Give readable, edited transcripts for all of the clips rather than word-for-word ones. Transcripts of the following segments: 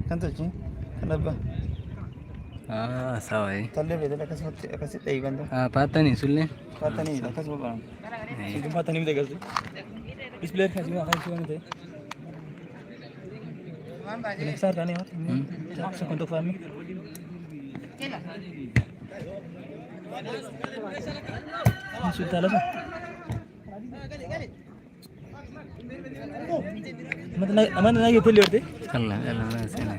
Kan tolchee kan abbaa sawa tallee beektaa akkasitti eegantu paatanii sullee faatanii akkasuma baran sun faatanii miti agarsiisu displee kan jiru akan jiru miti ini besar kan ya untuk kami sudah lah aman lagi pilih order Allah sini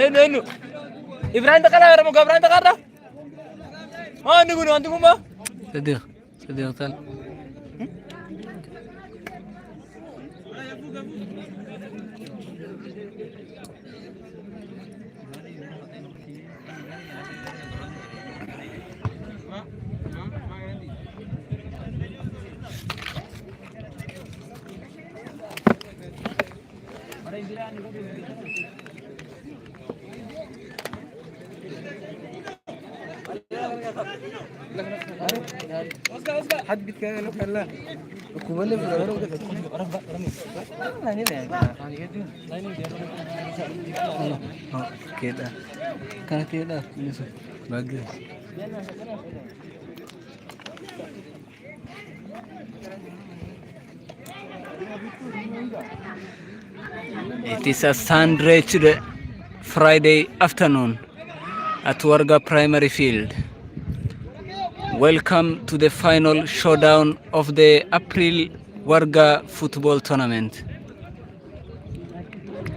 enu Ibrahim takkan ada mau Ibrahim takkan ada antu guma sedih tal حد بيتكلم كلا كوبلي في الغرب كده orang nah ini deh nah ini dia kita kan kita ini bagus It is a sun-drenched Friday afternoon at Warga Primary Field. Welcome to the final showdown of the April Warga football tournament.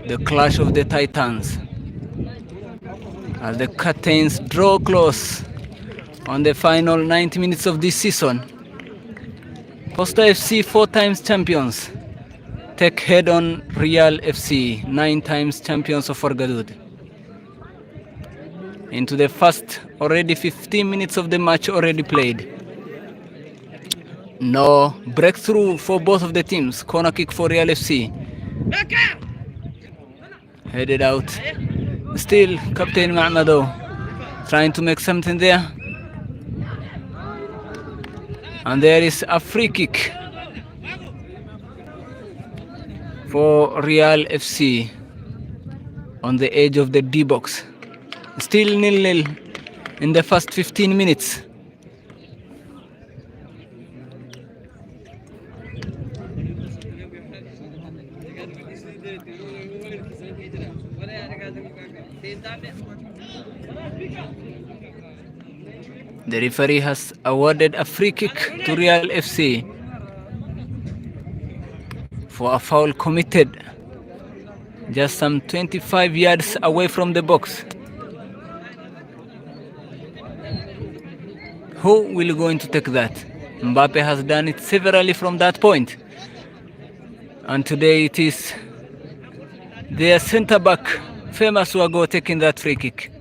The clash of the titans. As the curtains draw close on the final 90 minutes of this season, Posta FC, 4 times champions, take head on Riyal FC, 9 times champions of Wargadud. Into the first already 15 minutes of the match already played. No breakthrough for both of the teams. Corner kick for Riyal FC. Headed out. Still Captain Mahmado trying to make something there. And there is a free kick for Riyal FC on the edge of the D box. Still 0-0 in the first 15 minutes. The referee has awarded a free kick to Riyal FC for a foul committed just some 25 yards away from the box. Who will going to take that? Mbappe has done it severally from that point. And today it is their center back, famous Wago, taking that free kick.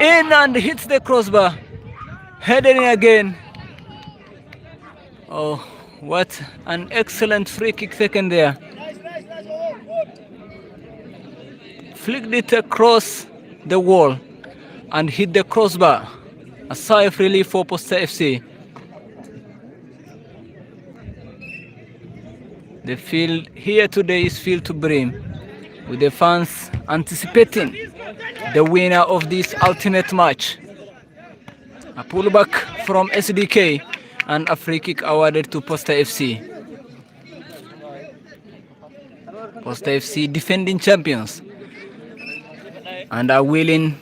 In and hits the crossbar. Heading in again. Oh, what an excellent free kick taken there. Flicked it across the wall and hit the crossbar. A sigh of relief for Posta FC. The field here today is filled to brim, with the fans anticipating the winner of this ultimate match. A pullback from SDK and a free kick awarded to Posta FC. Posta FC defending champions and are willing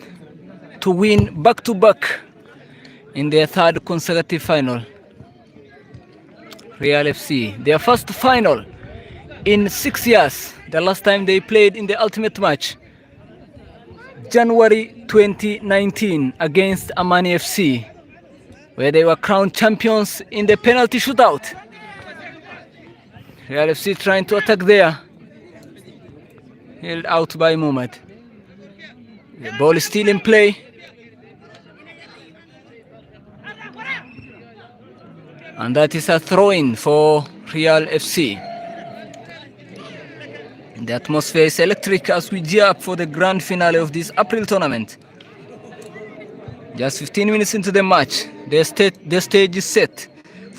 to win back-to-back in their third consecutive final. Riyal FC, their first final in 6 years. The last time they played in the ultimate match, January 2019 against Amani FC, where they were crowned champions in the penalty shootout. Riyal FC trying to attack there, held out by Mohamed. The ball is still in play. And that is a throw-in for Riyal FC. The atmosphere is electric as we gear up for the grand finale of this April tournament. Just 15 minutes into the match, the stage is set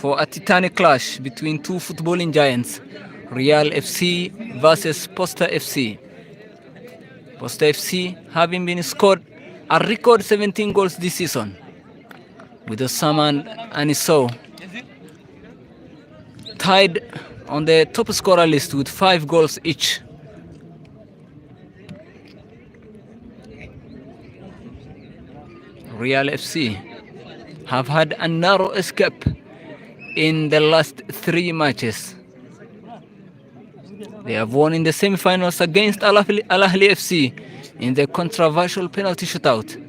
for a titanic clash between two footballing giants, Riyal FC versus Posta FC. Posta FC having been scored a record 17 goals this season, with Osama and Issou tied on the top scorer list with 5 goals each. Riyal FC have had a narrow escape in the last 3 matches. They have won in the semi-finals against Al Ahly FC in the controversial penalty shootout.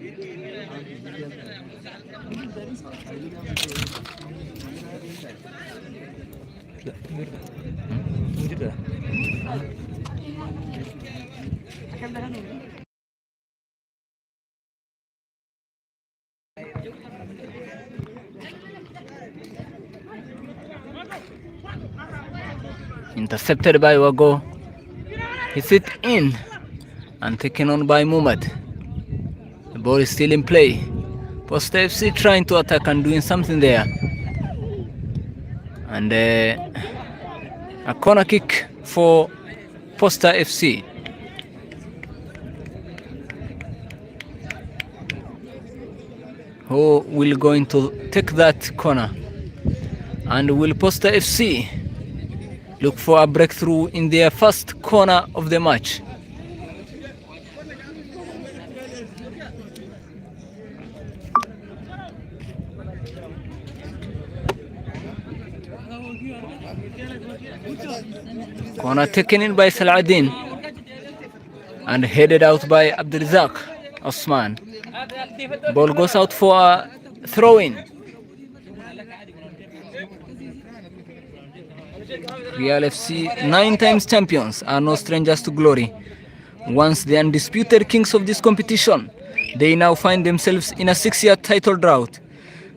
Intercepted by Wago. Hits it in and taken on by Mumad. The ball is still in play. Posta FC trying to attack and doing something there. And a corner kick for Posta FC. Who will going to take that corner? And will Posta FC look for a breakthrough in their first corner of the match? Corner taken in by Saladin and headed out by Abdulrazak Osman. Ball goes out for a throw-in. Riyal FC, 9 times champions, are no strangers to glory. Once the undisputed kings of this competition, they now find themselves in a 6-year title drought.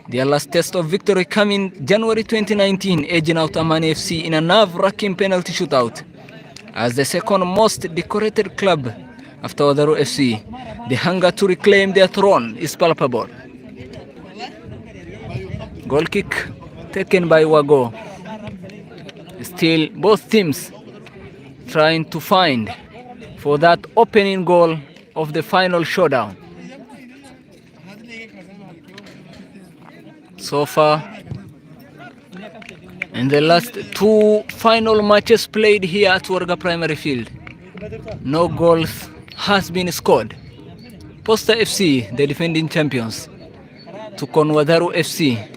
Their last test of victory came in January 2019, edging out Amani FC in a nerve-wracking penalty shootout. As the second most decorated club after Wadaru FC, the hunger to reclaim their throne is palpable. Goal kick taken by Wago. Still, both teams trying to find for that opening goal of the final showdown. So far, in the last 2 final matches played here at Warga Primary Field, no goals has been scored. Posta FC, the defending champions, took on Wadaru FC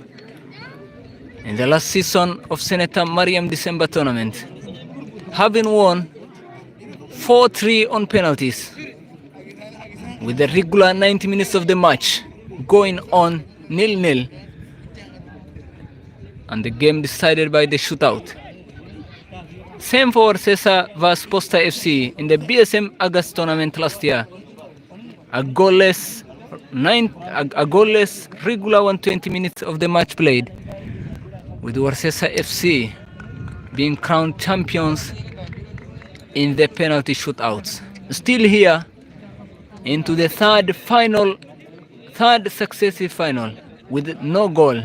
in the last season of Senator Mariam December tournament, having won 4-3 on penalties, with the regular 90 minutes of the match going on 0-0, and the game decided by the shootout. Same for Cesar vs Posta FC in the BSM August tournament last year. A goalless regular 120 minutes of the match played, with Warsesa FC being crowned champions in the penalty shootouts. Still here into the third successive final with no goal.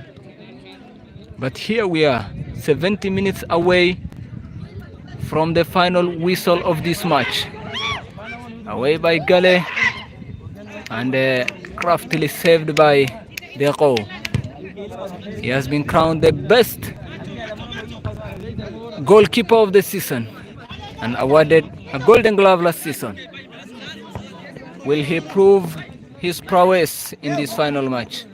But here we are, 70 minutes away from the final whistle of this match. Away by Gale and craftily saved by Deco. He has been crowned the best goalkeeper of the season and awarded a Golden Glove last season. Will he prove his prowess in this final match?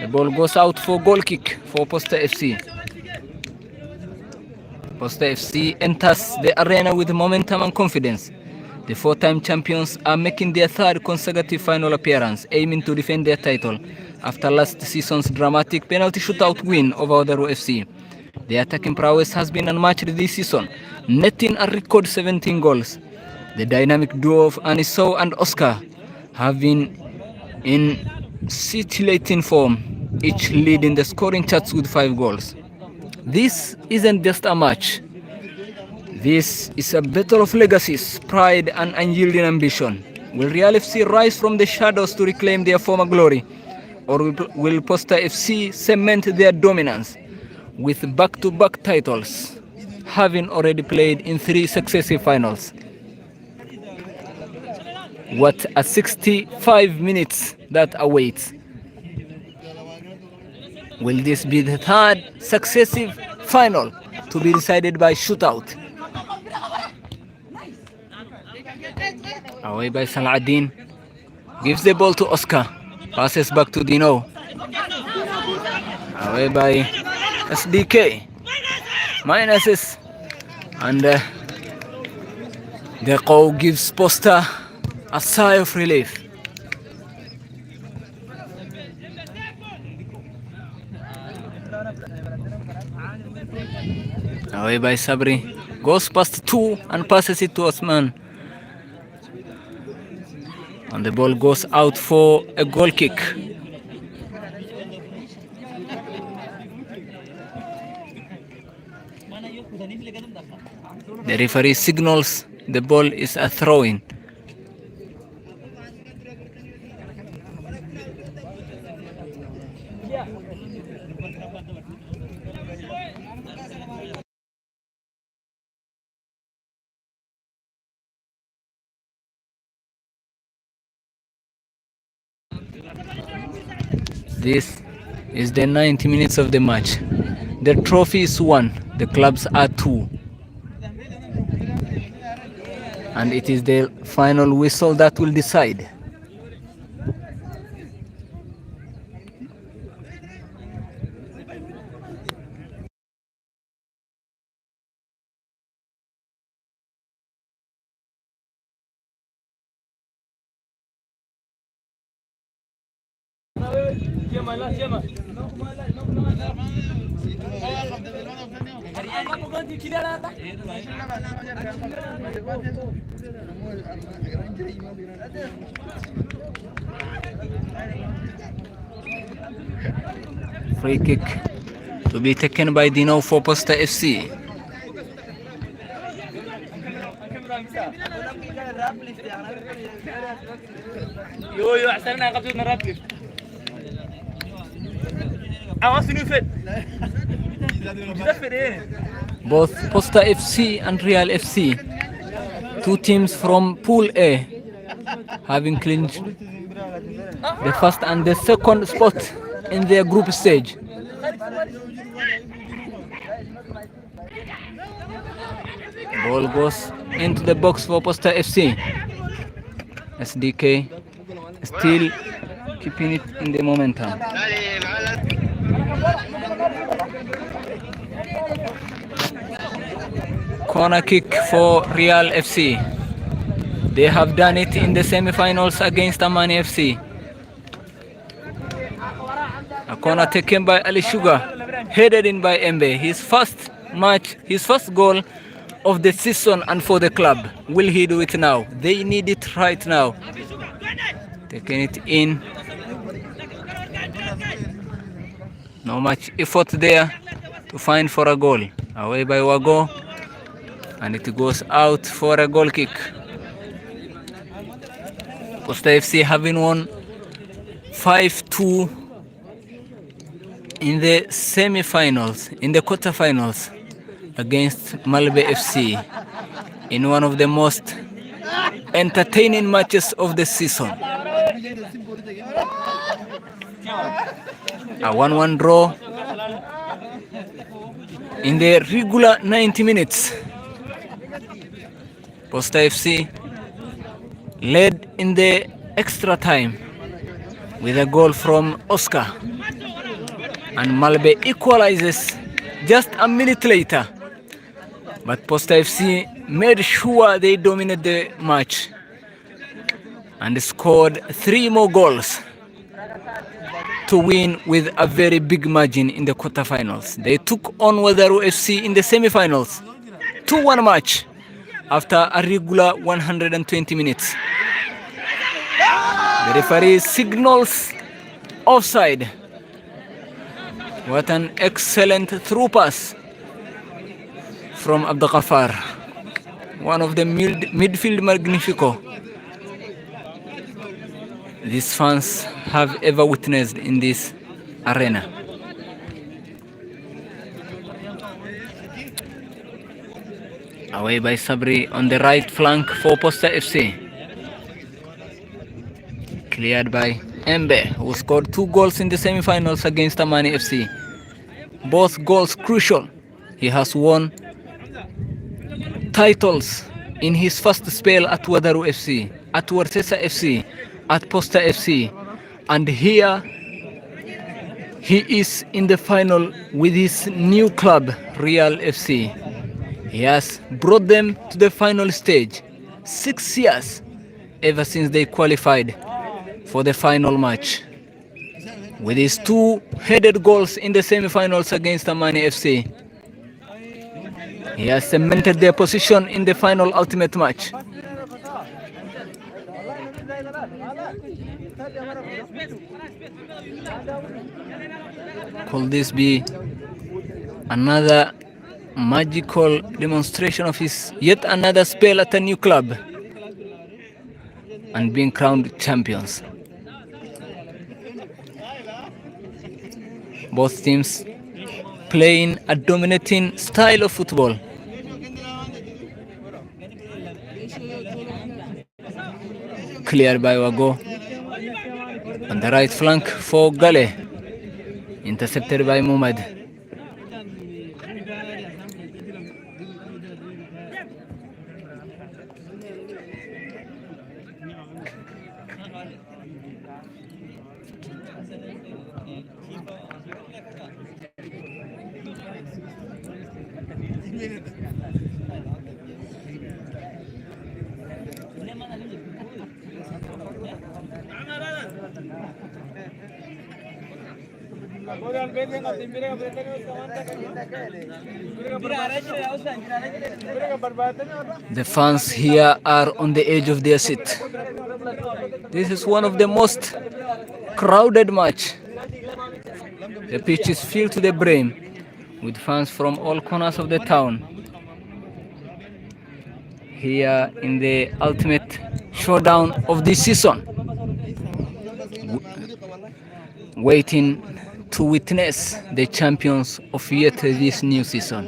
The ball goes out for goal kick for Posta FC. Posta FC enters the arena with momentum and confidence. The 4-time champions are making their 3rd consecutive final appearance, aiming to defend their title after last season's dramatic penalty shootout win over Wadaru FC. The attacking prowess has been unmatched this season, netting a record 17 goals. The dynamic duo of Anisou and Oscar have been in scintillating form, each leading the scoring charts with 5 goals. This isn't just a match. This is a battle of legacies, pride and unyielding ambition. Will Riyal FC rise from the shadows to reclaim their former glory? or will Posta FC cement their dominance with back-to-back titles, having already played in 3 successive finals? What a 65 minutes that awaits. Will this be the 3rd successive final to be decided by shootout? Away by Salahuddin. Gives the ball to Oscar. Passes back to Dino. Away by SDK. Minuses. And the goal gives Posta a sigh of relief. Away by Sabri. Goes past 2 and passes it to Osman. And the ball goes out for a goal kick. The referee signals the ball is a throw-in. This is the 90 minutes of the match. The trophy is 1, the clubs are 2. And it is the final whistle that will decide. Free kick to be taken by Dino for Posta FC. Both Posta FC and Riyal FC, 2 teams from Pool A, having clinched the first and the second spot in their group stage. Ball goes into the box for Posta FC. SDK still keeping it in the momentum. Corner kick for Riyal FC. They have done it in the semi-finals against Amani FC. A corner taken by Ali Sugar, headed in by Embe. His first match, his first goal of the season and for the club. Will he do it now? They need it right now. Taking it in. No much effort there to find for a goal. Away by Wago. And it goes out for a goal kick. Posta FC having won 5-2 in the semi-finals, in the quarter-finals against Malbe FC in one of the most entertaining matches of the season. A 1-1 draw in the regular 90 minutes. Posta FC led in the extra time with a goal from Oscar, and Malbe equalizes just a minute later. But Posta FC made sure they dominated the match and scored 3 more goals to win with a very big margin in the quarterfinals. They took on Wadaru FC in the semi-finals, 2-1 match after a regular 120 minutes. The referee signals offside. What an excellent through pass from Abdul Ghaffar, one of the midfield magnifico. these fans have ever witnessed in this arena. Away by Sabri on the right flank for Posta FC. Cleared by Embe, who scored 2 goals in the semi-finals against Amani FC. Both goals crucial. He has won titles in his first spell at Wadaru FC, at Warsesa FC, at Posta FC, and here he is in the final with his new club, Riyal FC. He has brought them to the final stage 6 years ever since they qualified for the final match. With his 2 headed goals in the semi-finals against Amani FC, he has cemented their position in the final ultimate match. Could this be another magical demonstration of his yet another spell at a new club and being crowned champions? Both teams playing a dominating style of football. Cleared by Wago on the right flank for Gale, intercepted by Muhammad. The fans here are on the edge of their seat. This is one of the most crowded match. The pitch is filled to the brim with fans from all corners of the town. Here in the ultimate showdown of this season, waiting to witness the champions of yet this new season.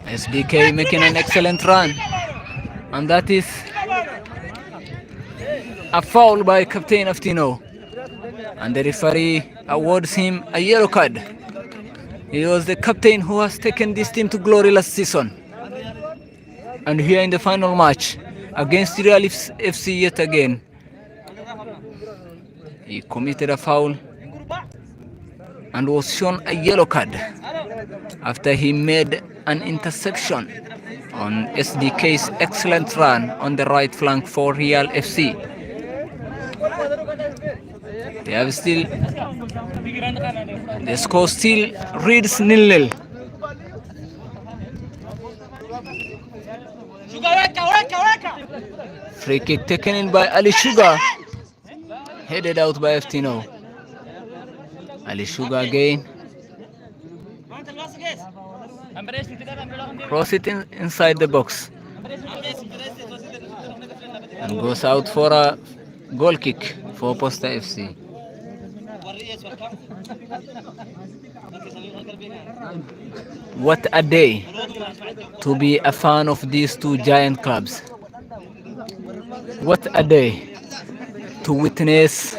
SDK making an excellent run, and that is a foul by Captain Aftino, and the referee awards him a yellow card. He was the captain who has taken this team to glory last season, and here in the final match against Riyal FC yet again, he committed a foul and was shown a yellow card after he made an interception on SDK's excellent run on the right flank for Riyal FC. They have still, the score still reads 0-0. Free kick taken in by Ali Sugar, headed out by Ftino. Ali Sugar again. Cross it inside the box and goes out for a goal kick for Posta FC. What a day to be a fan of these two giant clubs. What a day to witness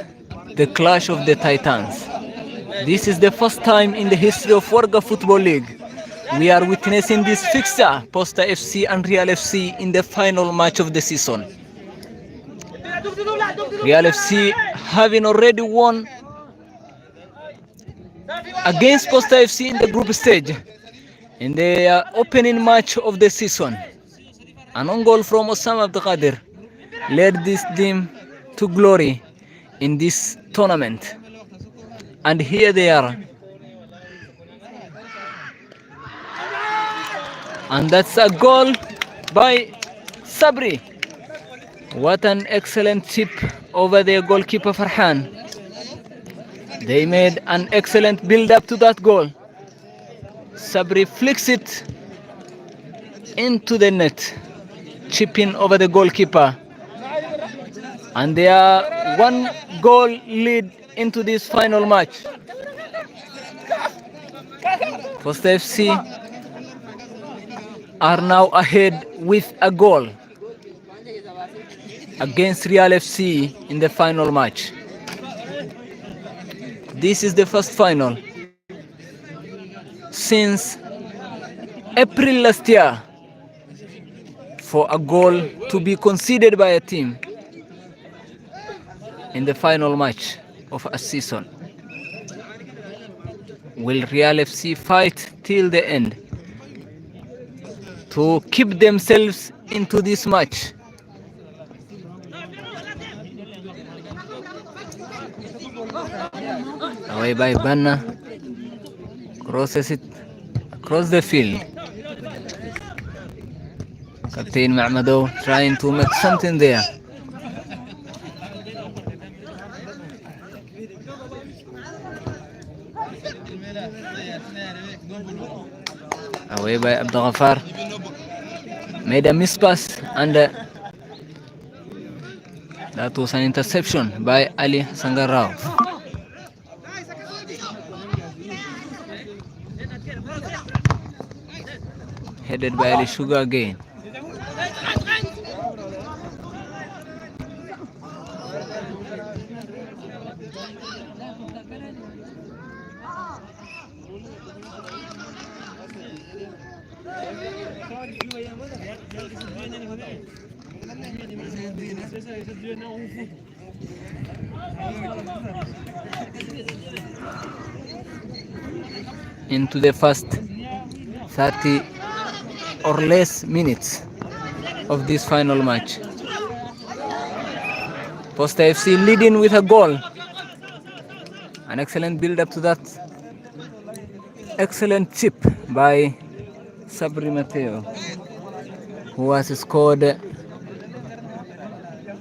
the clash of the Titans. This is the first time in the history of Warga Football League we are witnessing this fixture, Posta FC and Riyal FC, in the final match of the season. Riyal FC having already won against Posta FC in the group stage in the opening match of the season. An own goal from Osama Abdelkader led this team to glory in this tournament. And here they are. And that's a goal by Sabri. What an excellent chip over their goalkeeper Farhan. They made an excellent build up to that goal. Sabri flicks it into the net, chipping over the goalkeeper. And they are one goal lead into this final match. Posta FC are now ahead with a goal against Riyal FC in the final match. This is the first final since April last year for a goal to be conceded by a team in the final match of a season. Will Riyal FC fight till the end to keep themselves into this match? Away by Banna, crosses it across the field. Captain Mahmoud trying to make something there. Away by Abdul Ghaffar, made a miss pass, and that was an interception by Ali Sangarao. Headed by Ali Sugar again. Into the first 30 or less minutes of this final match. Posta FC leading with a goal. An excellent build up to that. Excellent chip by Sabri Mateo, who has scored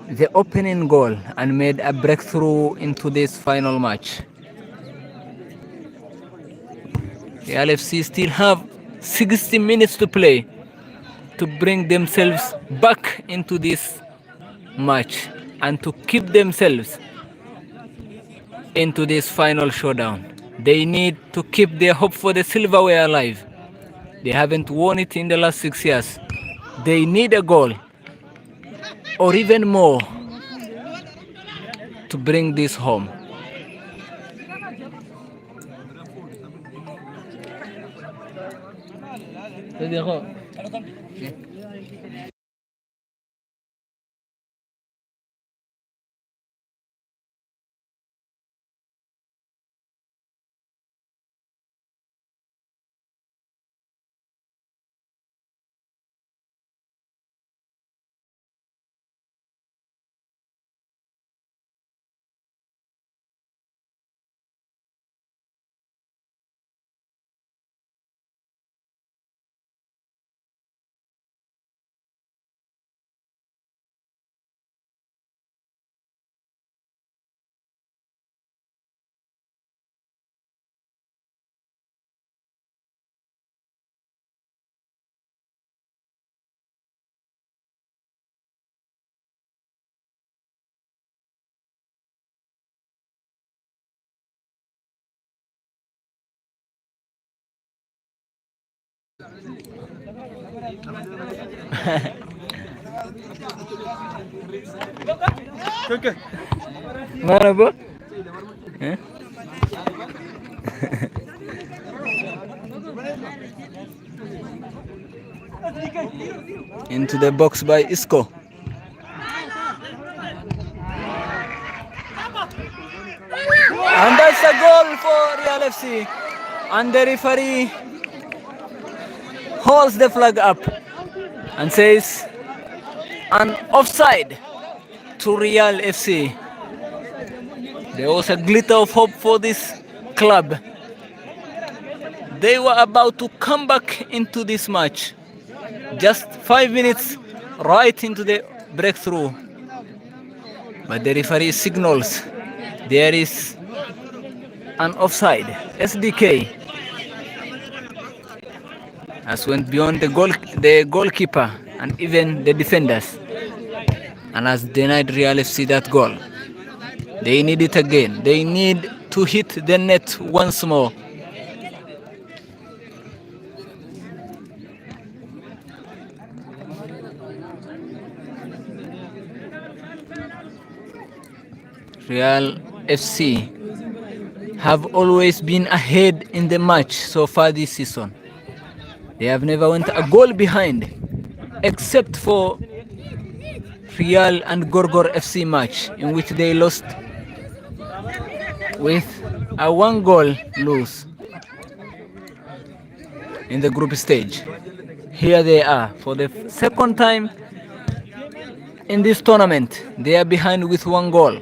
the opening goal and made a breakthrough into this final match. Riyal FC still have 60 minutes to play to bring themselves back into this match and to keep themselves into this final showdown. They need to keep their hope for the silverware alive. They haven't won it in the last 6 years. They need a goal or even more to bring this home. Mana bu? Into the box by Isco. And that's a goal for Riyal FC. And the referee holds the flag up and says an offside to Riyal FC. There was a glitter of hope for this club. They were about to come back into this match Just 5 minutes right into the breakthrough. But the referee signals there is an offside. SDK has went beyond the goalkeeper and even the defenders and has denied Real FC that goal. They need it again. They need to hit the net once more. Real FC have always been ahead in the match so far this season. They have never went a goal behind, except for Riyal and Gorgor FC match, in which they lost with a 1-goal lose in the group stage. Here they are for the second time in this tournament. They are behind with 1 goal.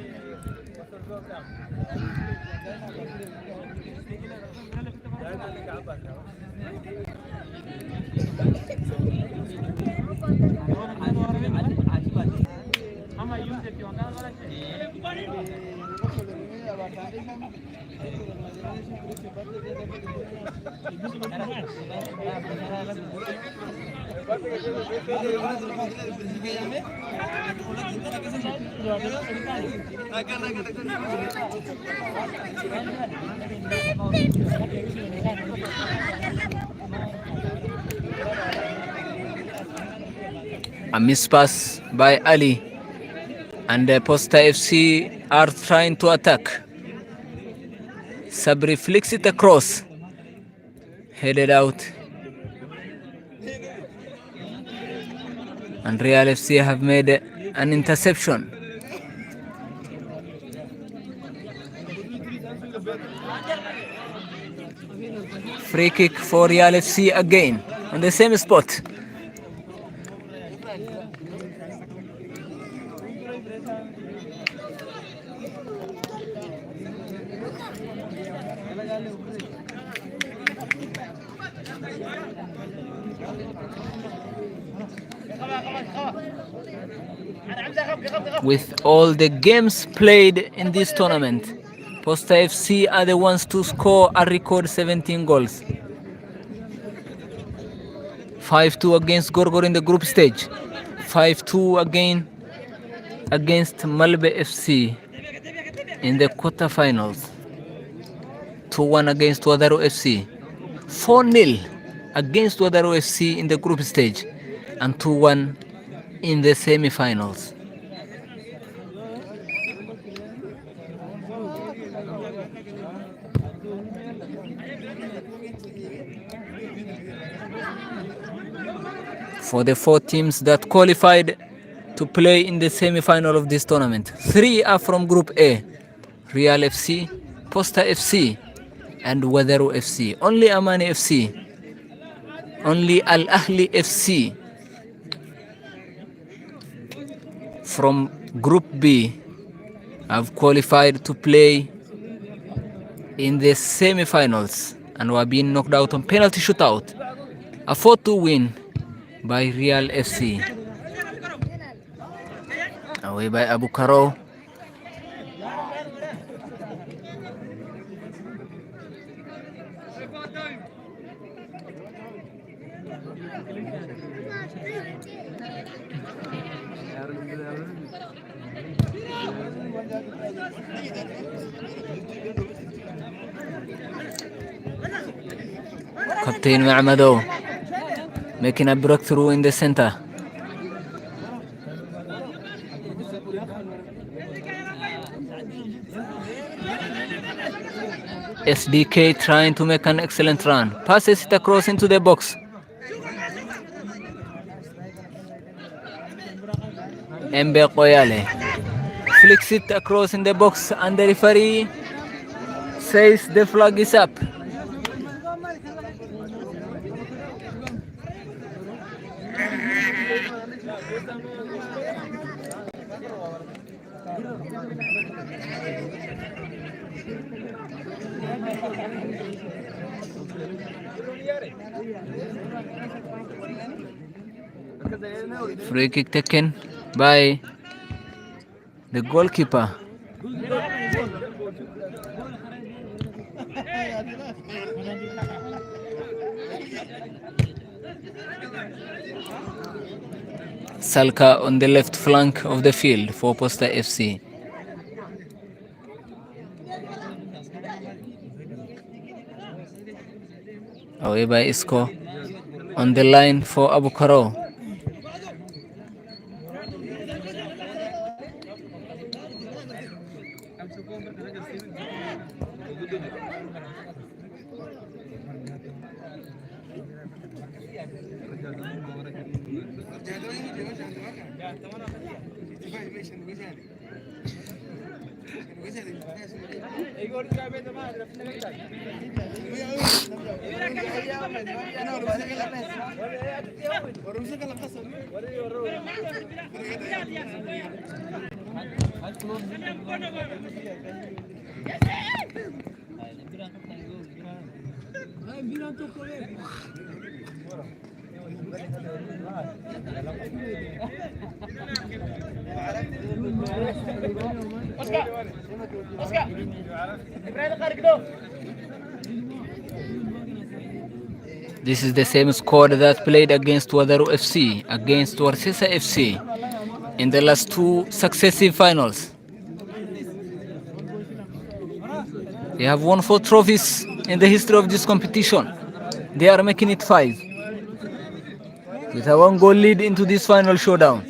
A mispass by Ali, and the Posta FC are trying to attack. Sabri flicks it across, headed out, and Real FC have made an interception. Free kick for Riyal FC again on the same spot. With all the games played in this tournament, Posta FC are the ones to score a record 17 goals. 5-2 against Gorgor in the group stage, 5-2 again against Malbe FC in the quarterfinals, 2-1 against Wadaro FC, 4-0 against Wadaro FC in the group stage, and 2-1 in the semi-finals. For the 4 teams that qualified to play in the semi-final of this tournament, 3 are from Group A: Riyal FC, Posta FC, and Wadaro FC. Only Amani FC, only Al Ahli FC from Group B have qualified to play in the semi-finals and were being knocked out on penalty shootout. A 4-2 win by Riyal FC. Away by Abu Karo. Captain Ma'amado making a breakthrough in the center. SDK trying to make an excellent run. Passes it across into the box. Embe Koyale flicks it across in the box, and the referee says the flag is up. Free kick taken by the goalkeeper. Salka on the left flank of the field for Posta FC. Away by Isco on the line for Abu Karo. This is the same squad that played against Wadaru FC, against Warsesa FC in the last two successive finals. They have won 4 trophies in the history of this competition. They are making it 5 with a 1-goal lead into this final showdown.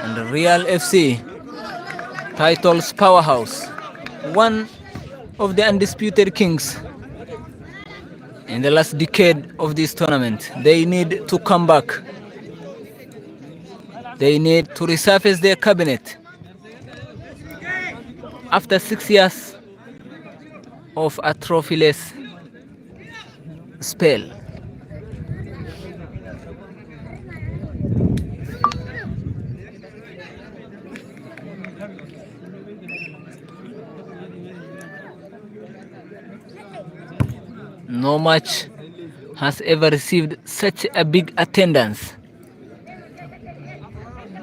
And the Riyal FC, titles powerhouse, one of the undisputed kings in the last decade of this tournament. They need to come back. They need to resurface their cabinet after 6 years of a trophyless spell. No match has ever received such a big attendance.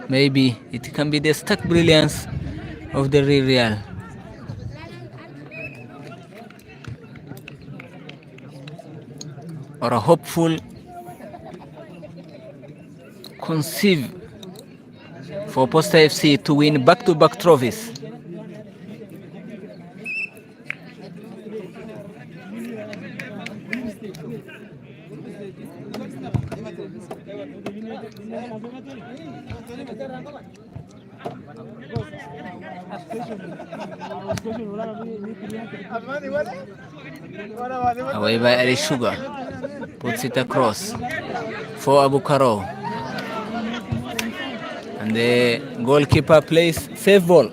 Maybe it can be the stark brilliance of the Riyal. Or a hopeful conceive for Posta FC to win back-to-back trophies. Away by Ali Sugar, puts it across for Abu Karo, and the goalkeeper plays safe ball.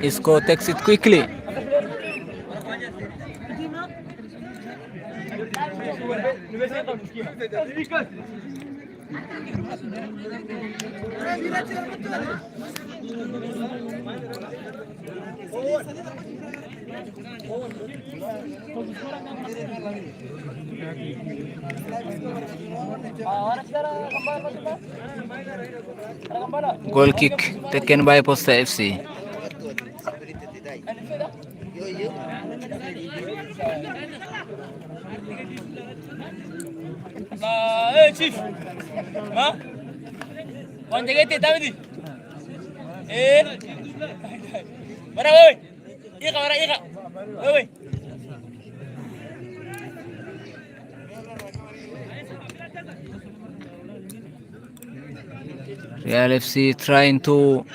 Isco takes it quickly. Goal kick taken by Posta FC. Chief. Ha? Kung jagete tahu di. Mana woi? Ika mana ika? Woi. Real FC trying to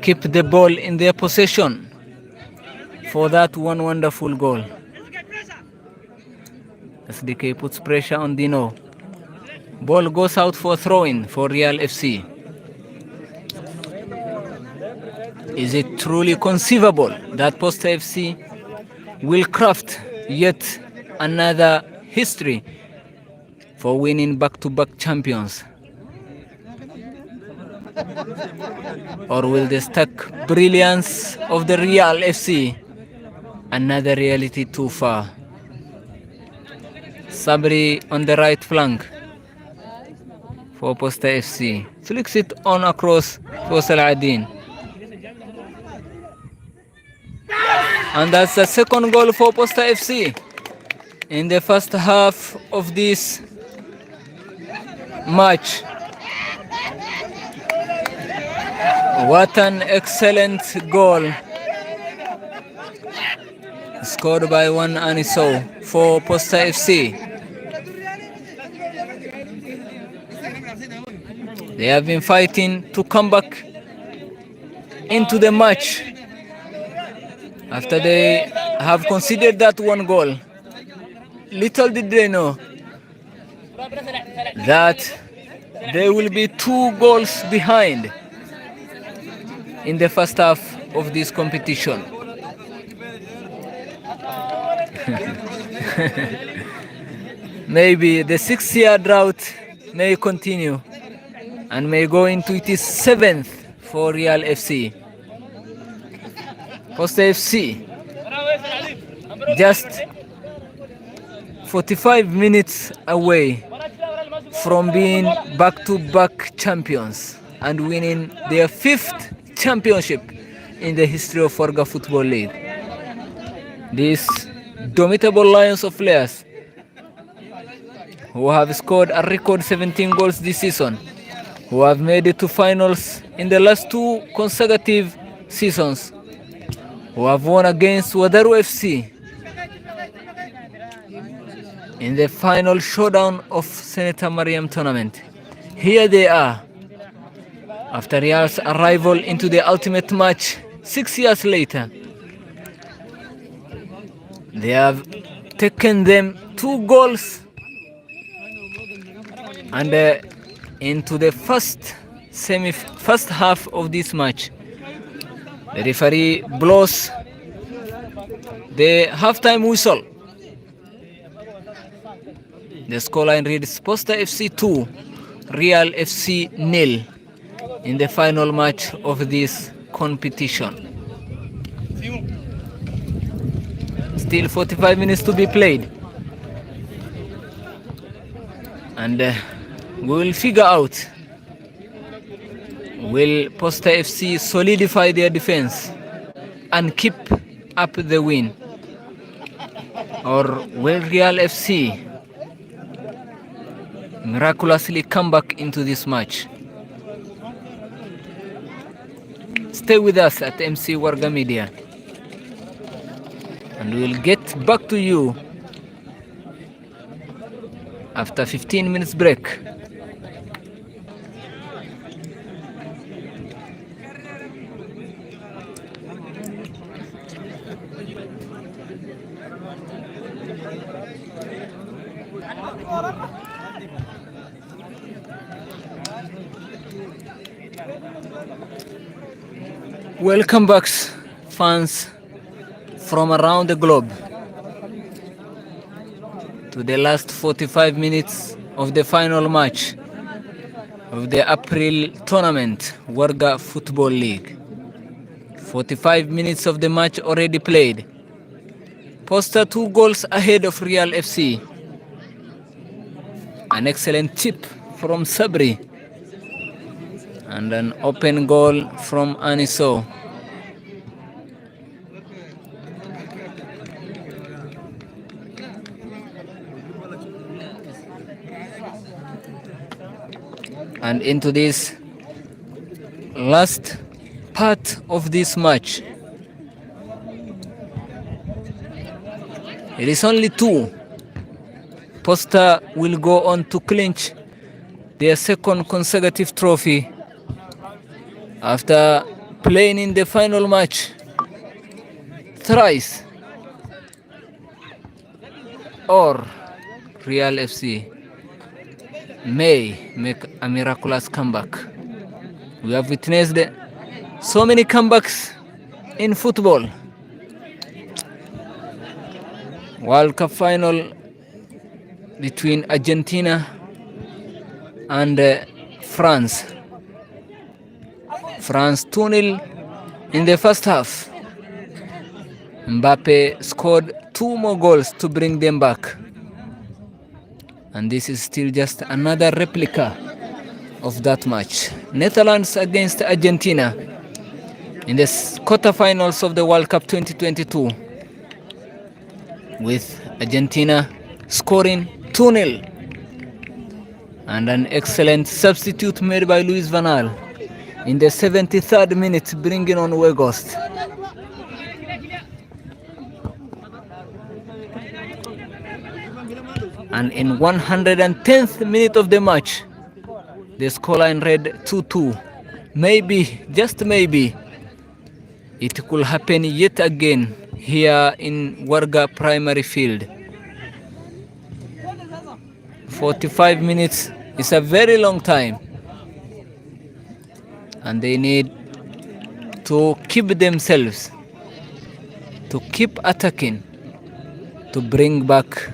keep the ball in their possession for that one wonderful goal. SDK puts pressure on Dino. Ball goes out for throw-in for Real FC. Is it truly conceivable that Posta FC will craft yet another history for winning back-to-back champions? Or will the stuck brilliance of the Riyal FC another reality too far? Sabri on the right flank for Posta FC. Flicks it on across for Saladin. And that's the second goal for Posta FC in the first half of this match. What an excellent goal scored by one Aniso for Posta FC. They have been fighting to come back into the match after they have conceded that one goal. Little did they know that they will be 2 goals behind in the first half of this competition. Maybe the 6-year drought may continue and may go into its 7th for Riyal FC. Posta FC just 45 minutes away from being back-to-back champions and winning their 5th championship in the history of Forga Football League. These domitable Lions of players who have scored a record 17 goals this season, who have made it to finals in the last 2 consecutive seasons, who have won against Wadaru FC in the final showdown of Senator Mariam tournament. Here they are, after Riyal's arrival into the ultimate match 6 years later. They have taken them 2 goals and into the first half of this match. The referee blows the halftime whistle. The scoreline reads Posta FC 2, Riyal FC 0 in the final match of this competition. Still 45 minutes to be played, and we will figure out, will Posta FC solidify their defense and keep up the win, or will Riyal FC miraculously come back into this match? Stay with us at MC Warga Media, and we'll get back to you after 15 minutes break. Welcome back, fans from around the globe, to the last 45 minutes of the final match of the April tournament, Warga Football League. 45 minutes of the match already played. Posta 2 goals ahead of Riyal FC. An excellent chip from Sabri and an open goal from Aniso. And into this last part of this match, it is only 2. Posta will go on to clinch their 2nd consecutive trophy after playing in the final match thrice, or Riyal FC may make a miraculous comeback. We have witnessed so many comebacks in football. World Cup final between Argentina and France. France 2-0 in the first half. Mbappe scored 2 more goals to bring them back. And this is still just another replica of that match. Netherlands against Argentina in the quarterfinals of the World Cup 2022, with Argentina scoring 2-0 and an excellent substitute made by Luis Van Gaal in the 73rd minute, bringing on Weghorst. And in 110th minute of the match, the scoreline read 2-2. Maybe, just maybe, it could happen yet again here in Warga Primary Field. 45 minutes is a very long time, and they need to keep themselves, to keep attacking, to bring back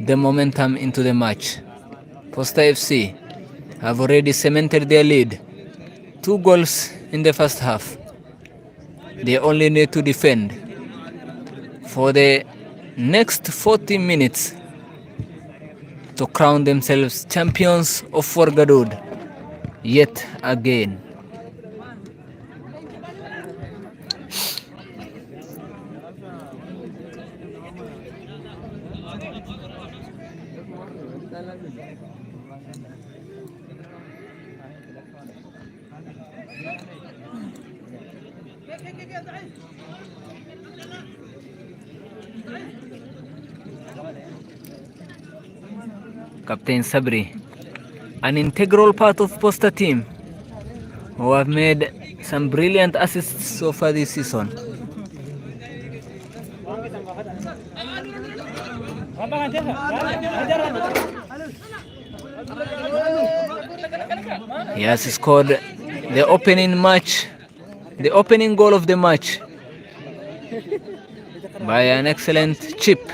the momentum into the match. Posta FC have already cemented their lead. 2 goals in the first half. They only need to defend for the next 40 minutes to crown themselves champions of Wargadud yet again. Captain Sabri, an integral part of Posta team, who have made some brilliant assists so far this season. He has scored the opening goal of the match by an excellent chip.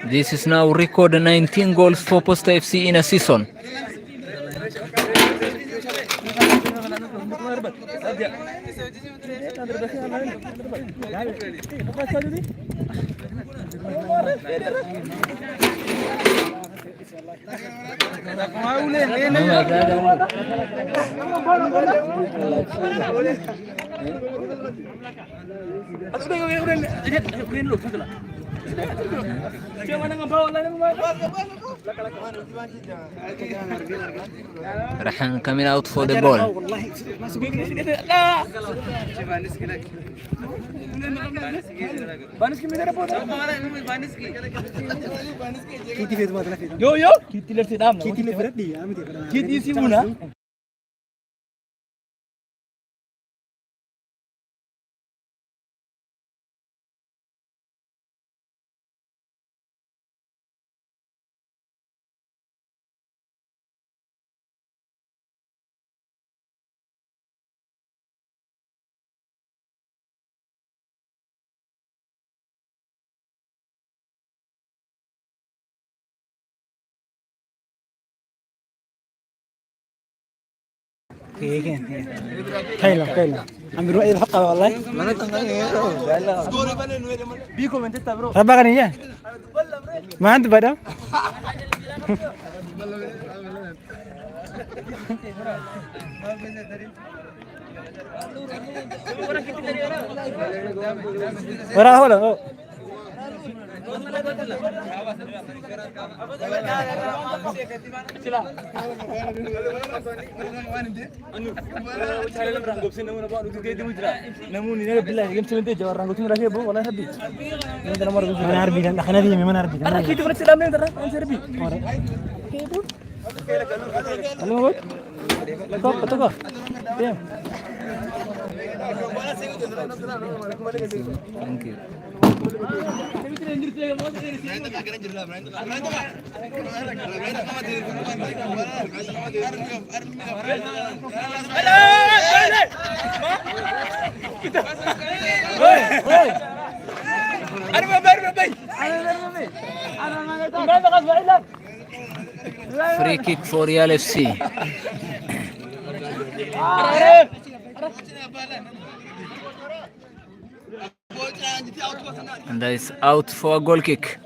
This is now record 19 goals for Posta FC in a season. Rahan coming out for the ball. كيلا عم بيروح الحلقة والله ما بيكم انت برو ربع غنية ما عند بدا ورا هولا Thank you. Free kick for Riyal FC. And that is out for a goal kick.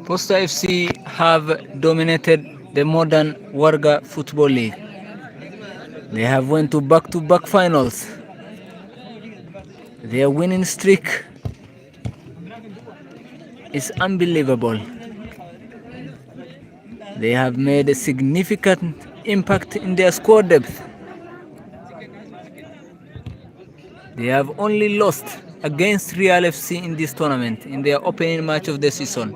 Posta FC have dominated the modern Warga Football League. They have went to back-to-back finals. Their winning streak is unbelievable. They have made a significant impact in their squad depth. They have only lost against Riyal FC in this tournament in their opening match of the season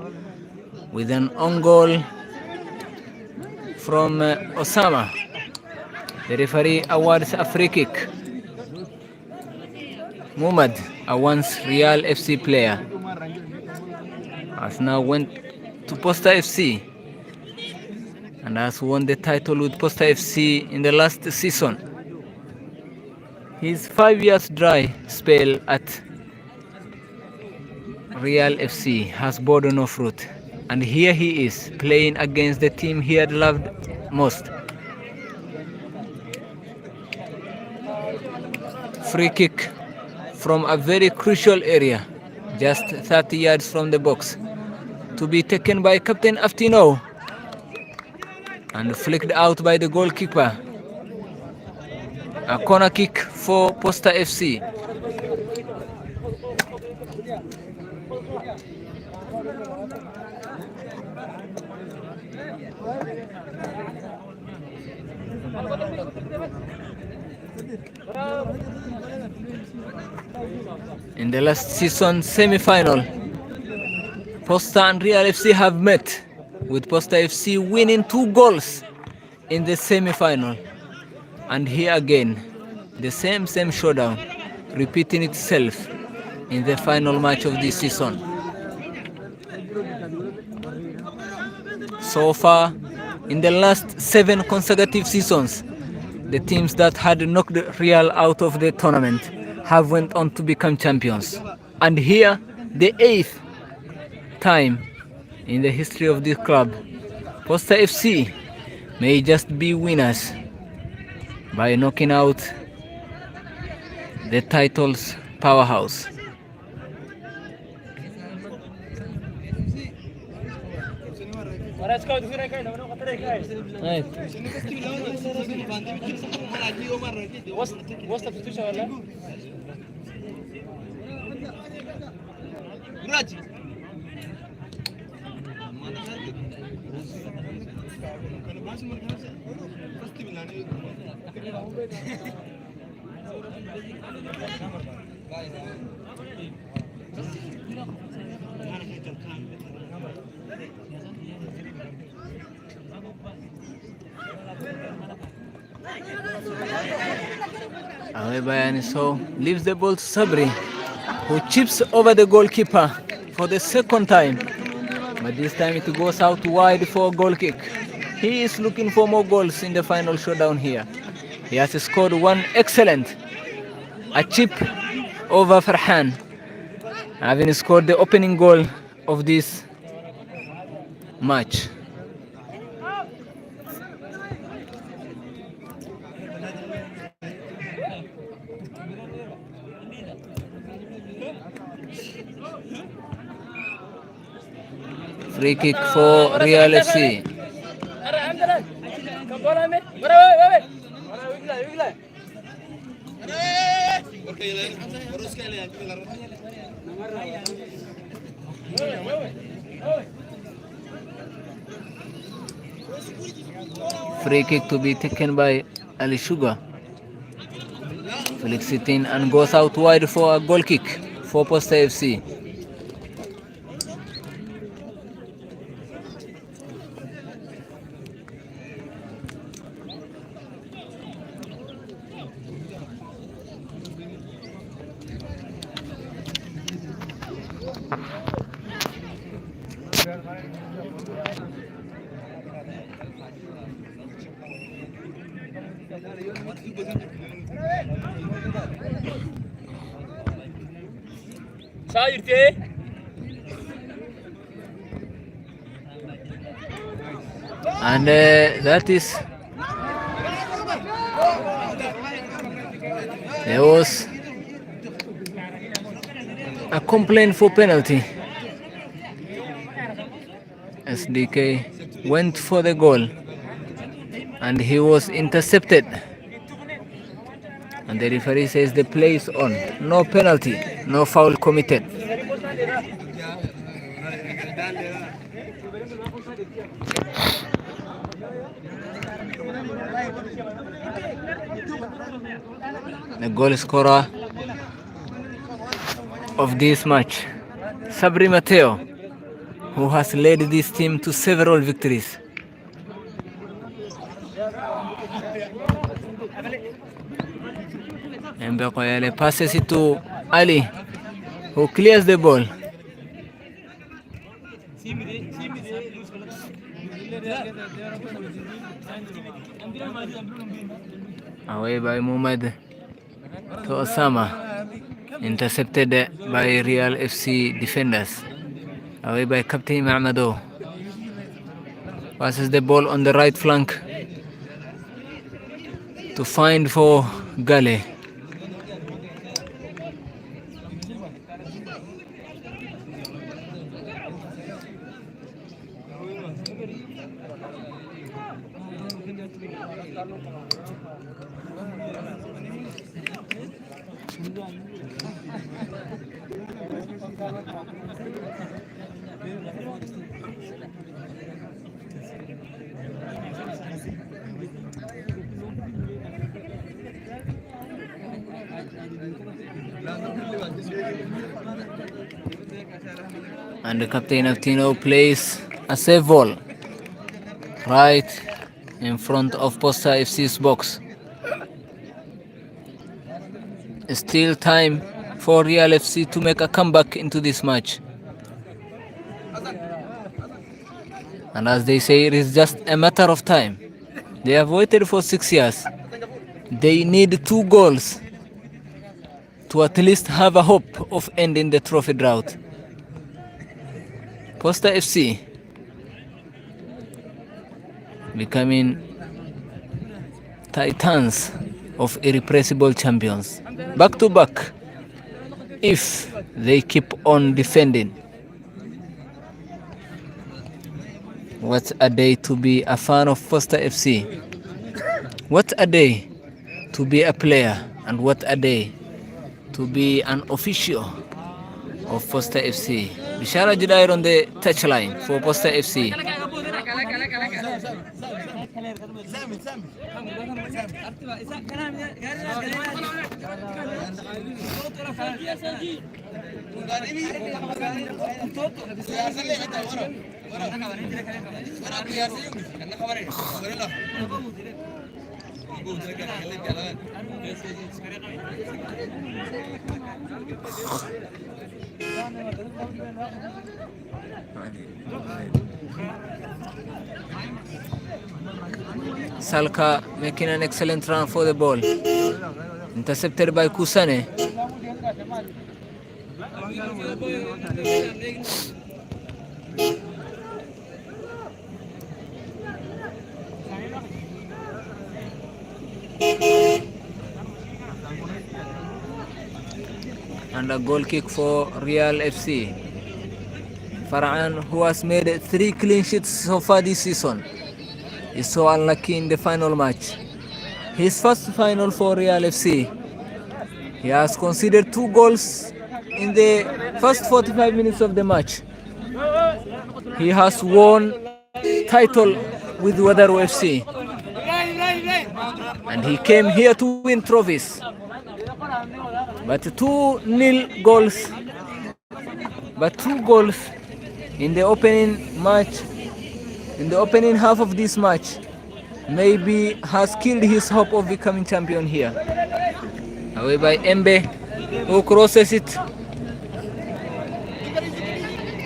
with an own goal from Osama. The referee awards a free kick. Muhammad, a once Riyal FC player, has now went to Posta FC and has won the title with Posta FC in the last season. His 5 years dry spell at Riyal FC has borne no fruit, and here he is playing against the team he had loved most. Free kick from a very crucial area, just 30 yards from the box, to be taken by Captain Aftino and flicked out by the goalkeeper. A corner kick for Posta FC. In the last season semi-final, Posta and Riyal FC have met, with Posta FC winning 2 goals in the semi-final. And here again, the same showdown repeating itself in the final match of this season. So far, in the last 7 consecutive seasons, the teams that had knocked Real out of the tournament have went on to become champions. And here, the 8th time in the history of this club, Posta FC may just be winners by knocking out the title's powerhouse. Away by Aniso, leaves the ball to Sabri, who chips over the goalkeeper for the second time, but this time it goes out wide for a goal kick. He is looking for more goals in the final showdown here. He has scored one excellent, a chip over Farhan, having scored the opening goal of this match. Free kick for Riyal FC. Free kick to be taken by Ali Sugar. Flicks it in and goes out wide for a goal kick for Posta FC. And that is, there was a complaint for penalty. SDK went for the goal and he was intercepted, and the referee says the play is on, no penalty, no foul committed. The goal scorer of this match, Sabri Mateo, who has led this team to several victories. Mbekoyale passes it to Ali, who clears the ball. Away by Muhammad to Osama, intercepted by Riyal FC defenders. Away by Captain Mahmoudou. Passes the ball on the right flank to find for Gale. And the captain of Tino plays a save ball right in front of Posta FC's box. Still time for Real FC to make a comeback into this match. And as they say, it is just a matter of time. They have waited for 6 years. They need 2 goals to at least have a hope of ending the trophy drought. Posta FC becoming titans of irrepressible champions, back to back, if they keep on defending. What a day to be a fan of Posta FC. What a day to be a player, and what a day to be an official of Posta FC. Bishara Judair on the touchline for Posta FC. Salka making an excellent run for the ball. Intercepted by Kusane. And a goal kick for Real FC. Farhan, who has made 3 clean sheets so far this season, is so unlucky in the final match. His first final for Real FC. He has conceded 2 goals in the first 45 minutes of the match. He has won title with Wadaru FC. And he came here to win trophies. But 2-0 goals, but 2 goals in the opening match, in the opening half of this match, maybe has killed his hope of becoming champion here. Away by Embe, who crosses it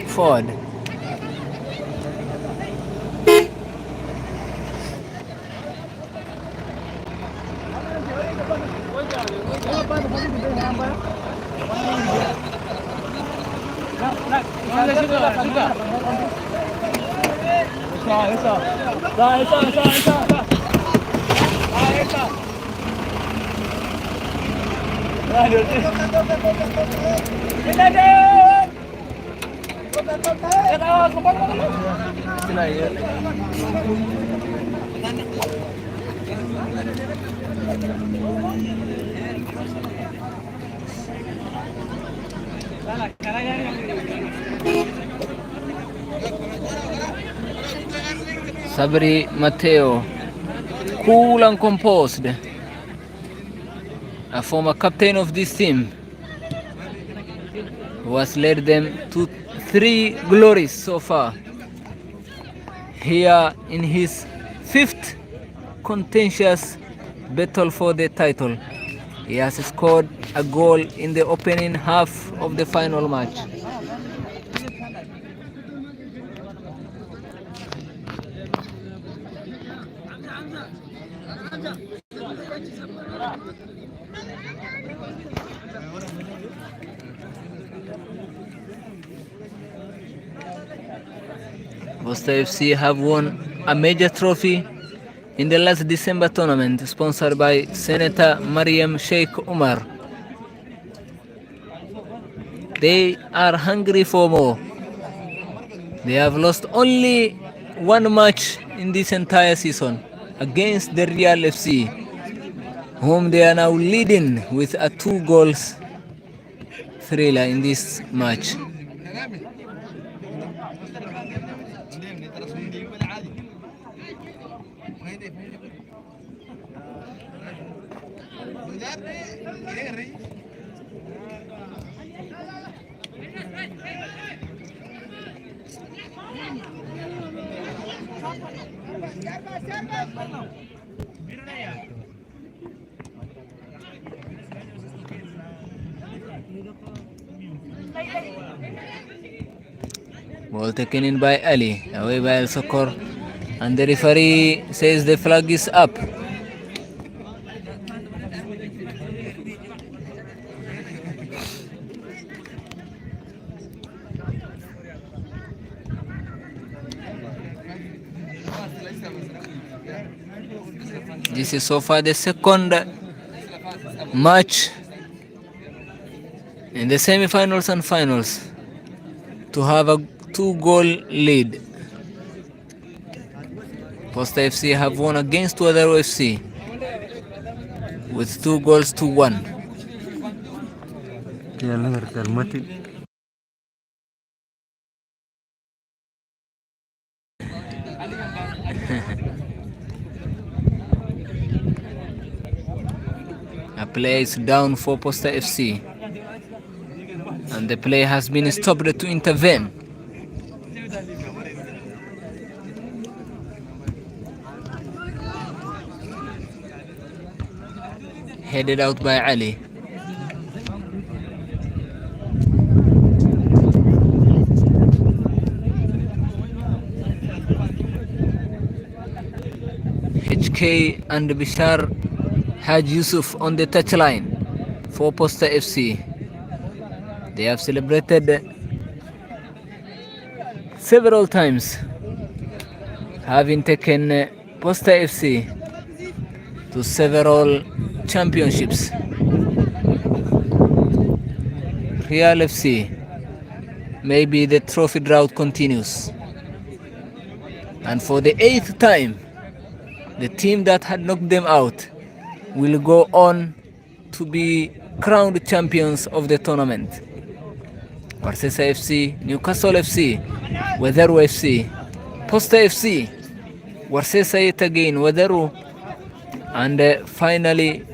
forward. Sabri Matteo, cool and composed, a former captain of this team, who has led them to 3 glories so far. Here in his 5th contentious battle for the title, he has scored a goal in the opening half of the final match. Posta FC have won a major trophy in the last December tournament sponsored by Senator Mariam Sheikh Umar. They are hungry for more. They have lost only 1 match in this entire season against the Riyal FC, whom they are now leading with a 2 goals thriller in this match. Ball taken in by Ali, away by El Sokor, and the referee says the flag is up. This is so far the second match in the semi-finals and finals to have a 2-goal lead. Posta FC have won against Wadaro FC with 2-1. A player is down for Posta FC, and the player has been stopped to intervene. Headed out by Ali. HK and Bishar Haj Yusuf on the touchline for Posta FC. They have celebrated several times, having taken Posta FC to several championships. Riyal FC, maybe the trophy drought continues, and for the 8th time, the team that had knocked them out will go on to be crowned champions of the tournament. Warsesa FC, Newcastle FC, Wadaru FC, Posta FC, Warsesa yet again, Wadaru, and finally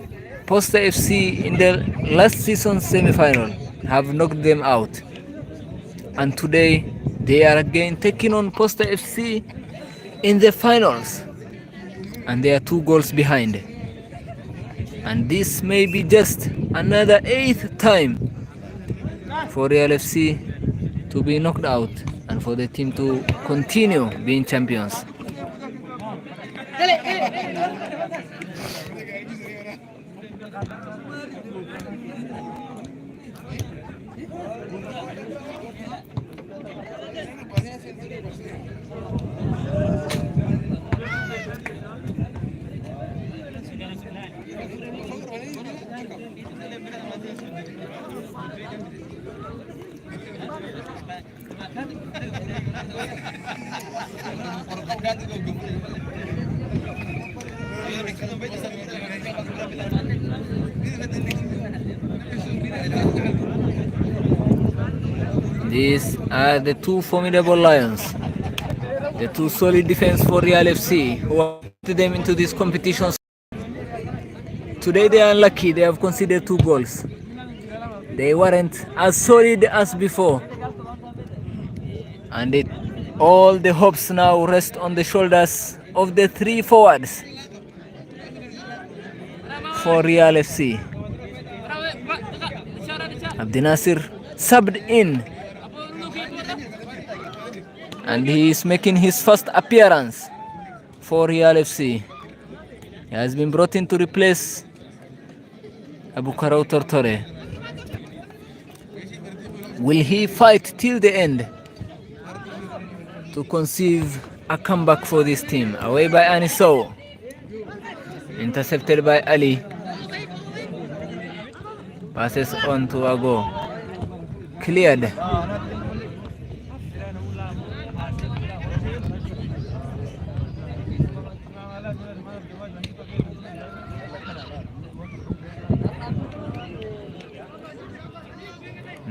Posta FC in the last season semi-final have knocked them out, and today they are again taking on Posta FC in the finals, and they are 2 goals behind, and this may be just another 8th time for Riyal FC to be knocked out and for the team to continue being champions. These are the 2 formidable lions, the 2 solid defense for Real FC, who have put them into these competitions. Today they are unlucky, they have conceded 2 goals. They weren't as solid as before, and all the hopes now rest on the shoulders of the 3 forwards for Real FC. Abdinasir subbed in, and he is making his first appearance for Riyal FC. He has been brought in to replace Abu Karau Tortore. Will he fight till the end to conceive a comeback for this team? Away by Aniso, intercepted by Ali. Passes on to Ago. Cleared.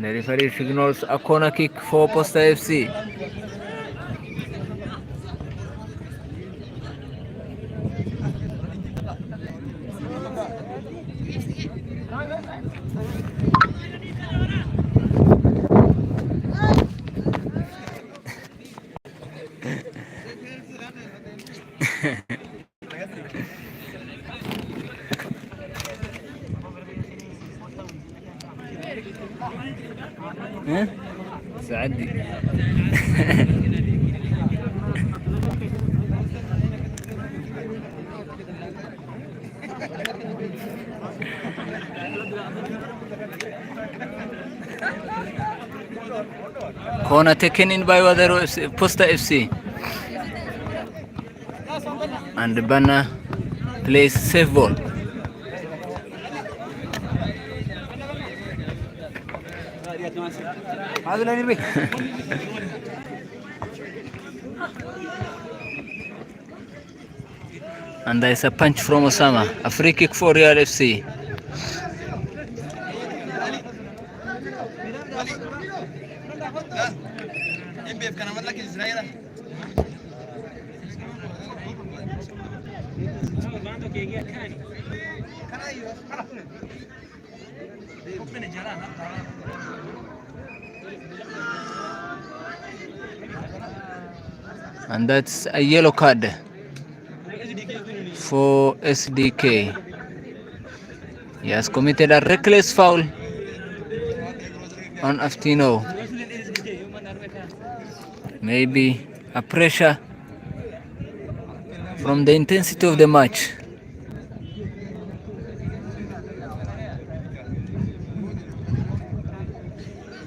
The referee signals a corner kick for Posta FC. سعدي corner taken in by Posta FC, and the banner plays safe ball. And there is a punch from Osama, a free kick for Real FC. And that's a yellow card for SDK. He has committed a reckless foul on Aftino. Maybe a pressure from the intensity of the match.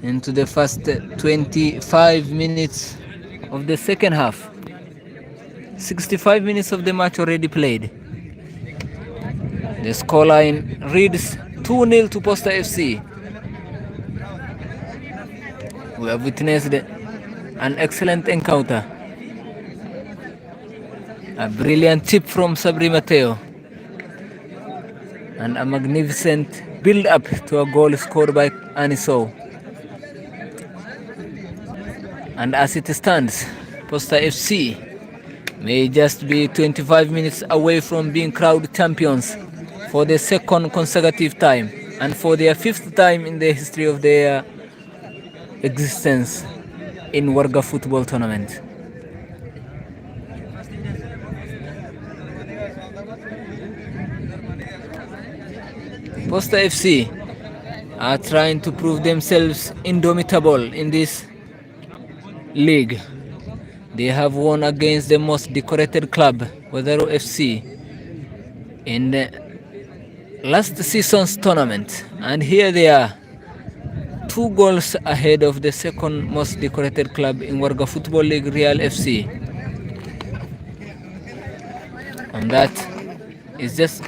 Into the first 25 minutes of the second half. 65 minutes of the match already played. The scoreline reads 2-0 to Posta FC. We have witnessed an excellent encounter. A brilliant chip from Sabri Mateo. And a magnificent build-up to a goal scored by Aniso. And as it stands, Posta FC may just be 25 minutes away from being crowned champions for the second consecutive time and for their fifth time in the history of their existence in Warga football tournament. Posta FC are trying to prove themselves indomitable in this league. They have won against the most decorated club, Wadaro FC, in the last season's tournament, and here they are, 2 goals ahead of the second most decorated club in Warga Football League, Riyal FC. And that is just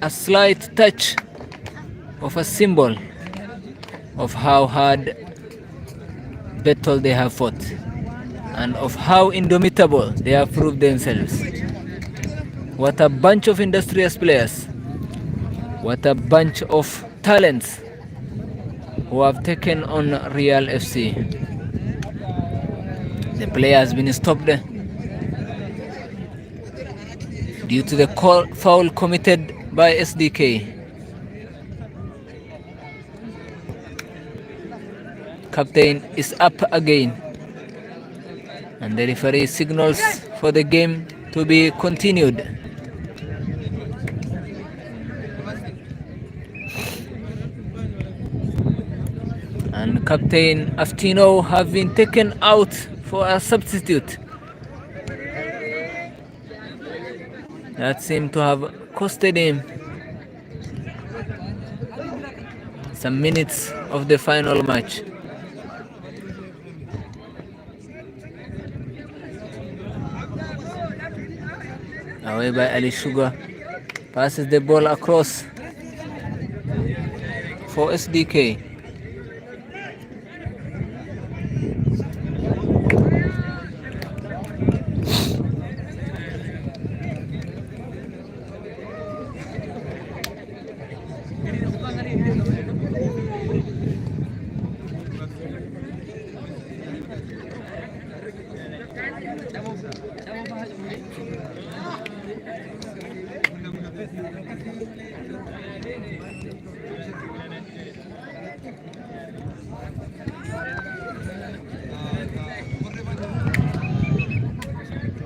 a slight touch of a symbol of how hard battle they have fought and of how indomitable they have proved themselves. What a bunch of industrious players, what a bunch of talents who have taken on Riyal FC. The player has been stopped due to the foul committed by SDK. Captain is up again, and the referee signals for the game to be continued. And Captain Aftino have been taken out for a substitute. That seemed to have costed him some minutes of the final match. Away by Ali Sugar, passes the ball across for SDK.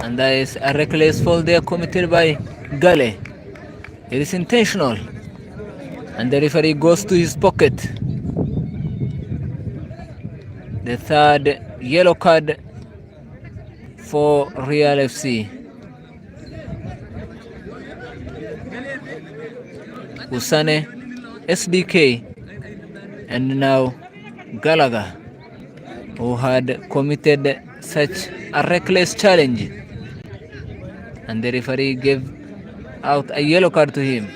And there is a reckless foul there committed by Gale. It is intentional, and the referee goes to his pocket. The third yellow card for Riyal FC. Usane, SDK, and now Gallagher, who had committed such a reckless challenge, and the referee gave out a yellow card to him.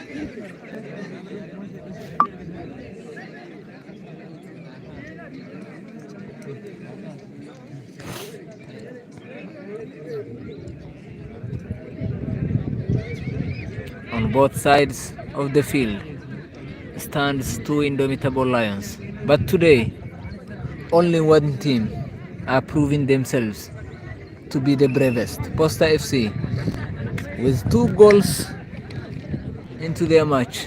On both sides of the field stands 2 indomitable lions, but today only one team are proving themselves to be the bravest. Posta FC, with 2 goals into their match,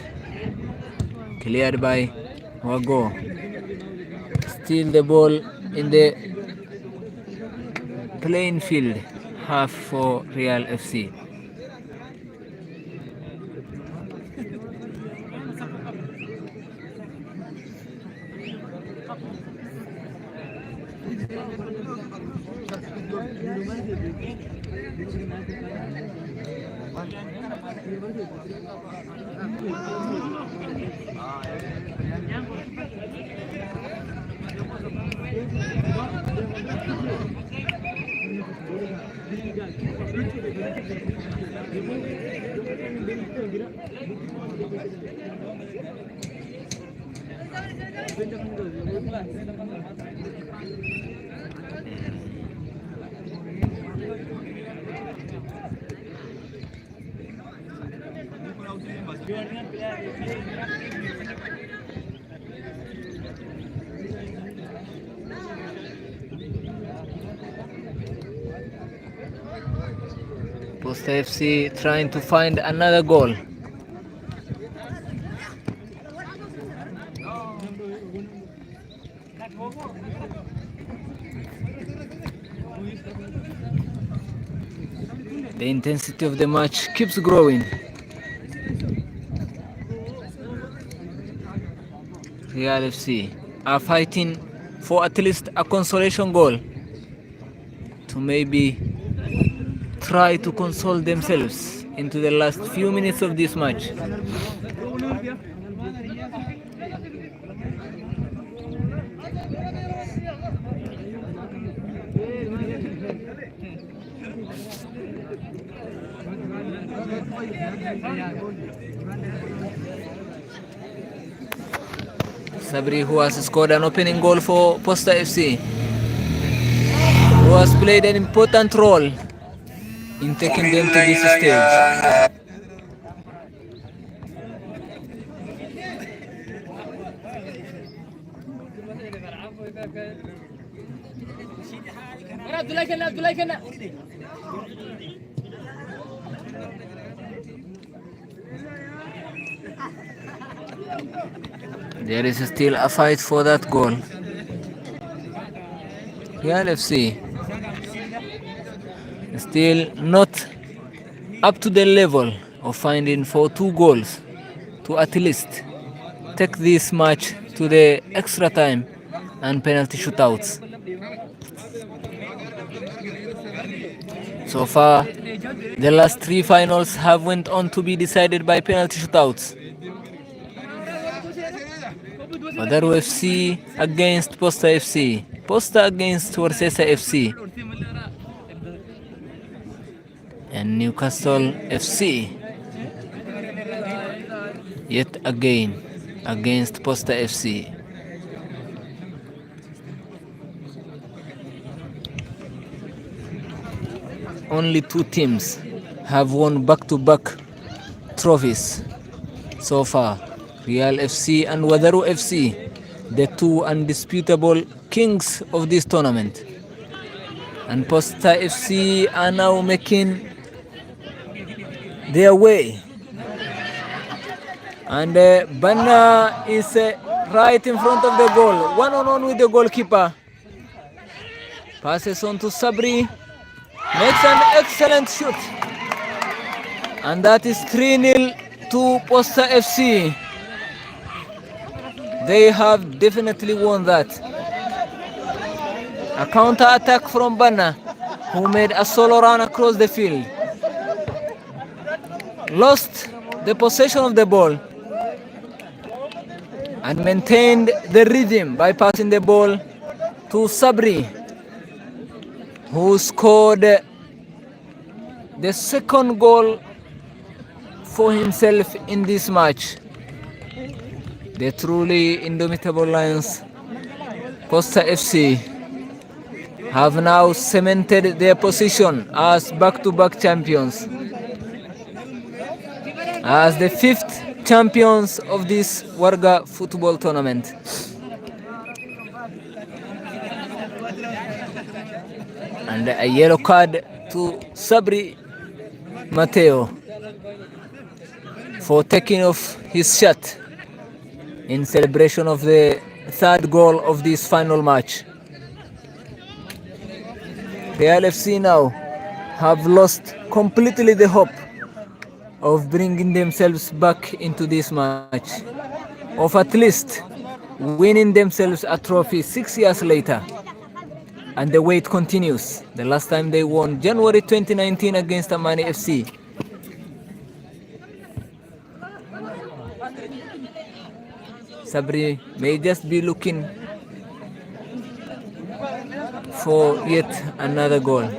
cleared by Wago, still the ball in the playing field, half for Riyal FC. Posta FC trying to find another goal. The intensity of the match keeps growing. Real FC are fighting for at least a consolation goal to maybe try to console themselves into the last few minutes of this match. Sabri, who has scored an opening goal for Posta FC, who has played an important role in taking them to this stage. There is still a fight for that goal. Riyal FC still not up to the level of finding for 2 goals to at least take this match to the extra time and penalty shootouts. So far, the last 3 finals have went on to be decided by penalty shootouts. Wadaru FC against Posta FC, Posta against Warsesa FC, and Newcastle FC yet again against Posta FC. Only 2 teams have won back-to-back trophies so far. Riyal FC and Wadaru FC, the 2 undisputable kings of this tournament. And Posta FC are now making their way. And Banna is right in front of the goal, 1-on-1 with the goalkeeper. Passes on to Sabri, makes an excellent shoot. And that is 3-0 to Posta FC. They have definitely won that. A counter attack from Banna, who made a solo run across the field. Lost the possession of the ball and maintained the rhythm by passing the ball to Sabri, who scored the second goal for himself in this match. The truly indomitable Lions, Posta FC, have now cemented their position as back-to-back champions, as the 5th champions of this Warga football tournament. And a yellow card to Sabri Mateo for taking off his shirt in celebration of the 3rd goal of this final match. Real FC now have lost completely the hope of bringing themselves back into this match, of at least winning themselves a trophy 6 years later. And the wait continues. The last time they won, January 2019 against Amani FC. Sabri may just be looking for yet another goal.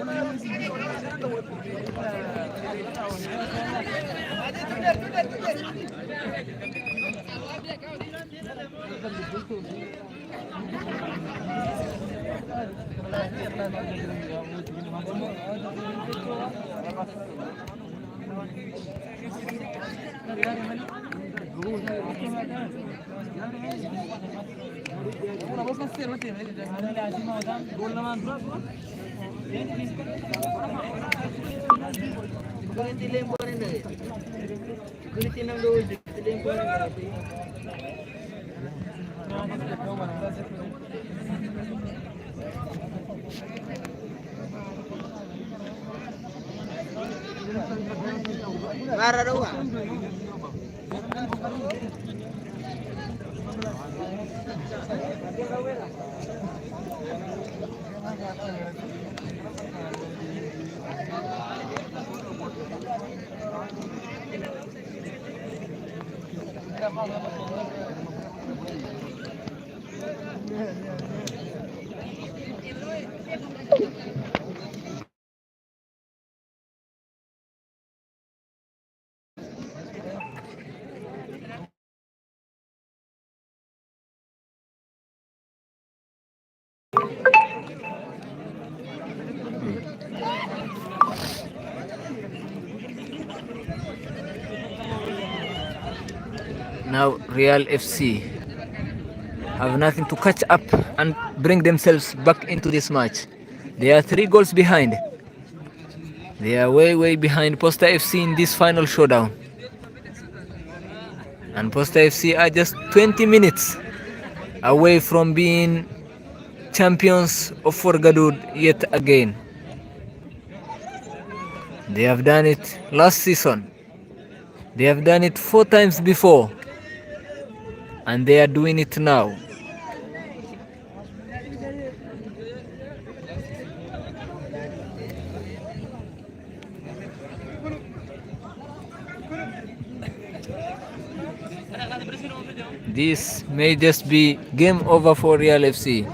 Now Real FC have nothing to catch up and bring themselves back into this match. They are 3 goals behind. They are way behind Posta FC in this final showdown. And Posta FC are just 20 minutes away from being champions of Forgadud yet again. They have done it last season. They have done it 4 times before. And they are doing it now. This may just be game over for Real FC.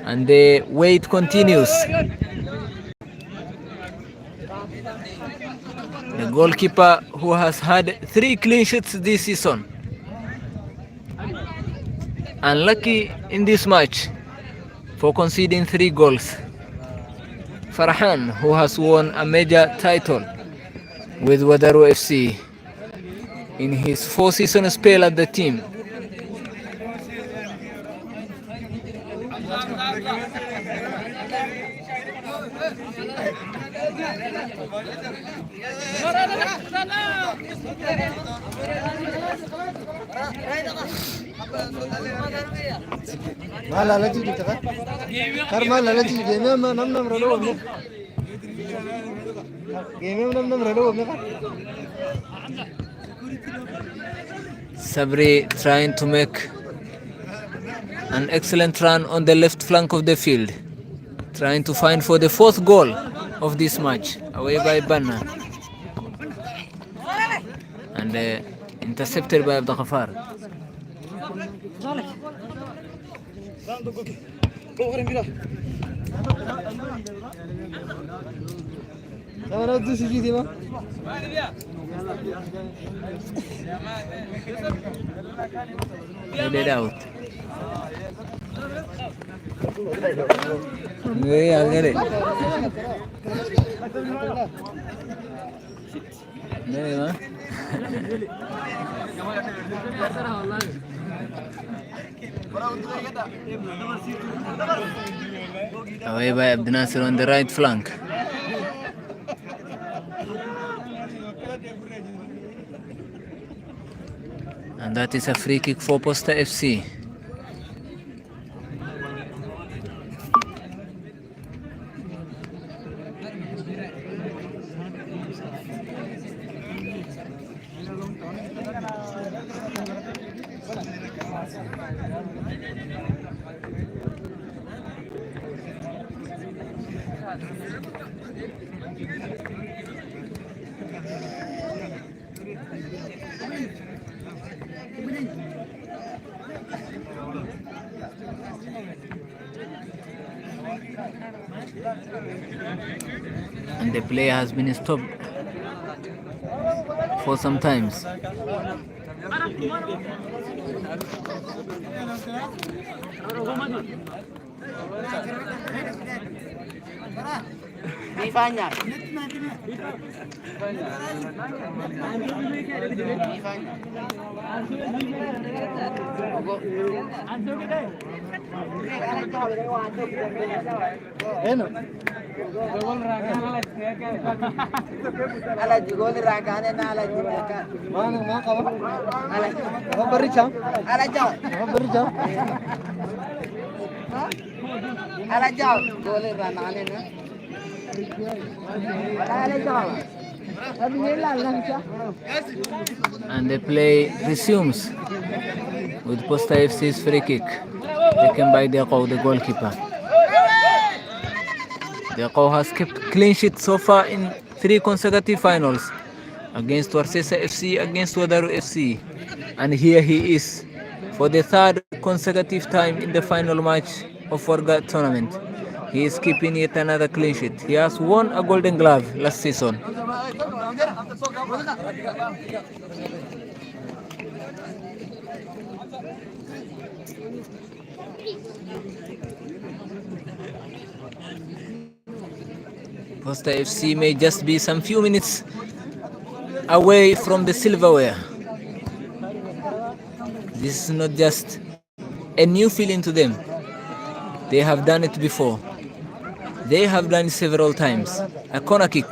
And the wait continues. The goalkeeper who has had 3 clean sheets this season. Unlucky in this match for conceding 3 goals. Farhan, who has won a major title with Wadaru FC in his 4-season spell at the team. Sabri trying to make an excellent run on the left flank of the field, trying to find for the 4th goal of this match, away by Banna, and intercepted by Abdul Ghaffar. Headed out. Yeah, I get it. Away by Abdul Nasser on the right flank. And that is a free kick for Posta FC. And the player has been stopped for some times. And the play resumes with Posta FC's free kick taken by Deco, the goalkeeper. Deco has kept clean sheet so far in 3 consecutive finals against Warsesa FC, against Wadaru FC, and here he is for the 3rd consecutive time in the final match of Warga tournament. He is keeping yet another clean sheet. He has won a Golden Glove last season. Posta FC may just be some few minutes away from the silverware. This is not just a new feeling to them. They have done it before. They have done it several times. A corner kick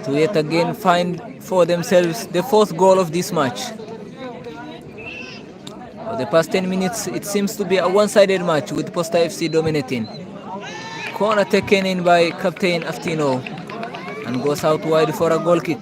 to yet again find for themselves the 4th goal of this match. For the past 10 minutes, it seems to be a one-sided match with Posta FC dominating. Corner taken in by Captain Aftino and goes out wide for a goal kick.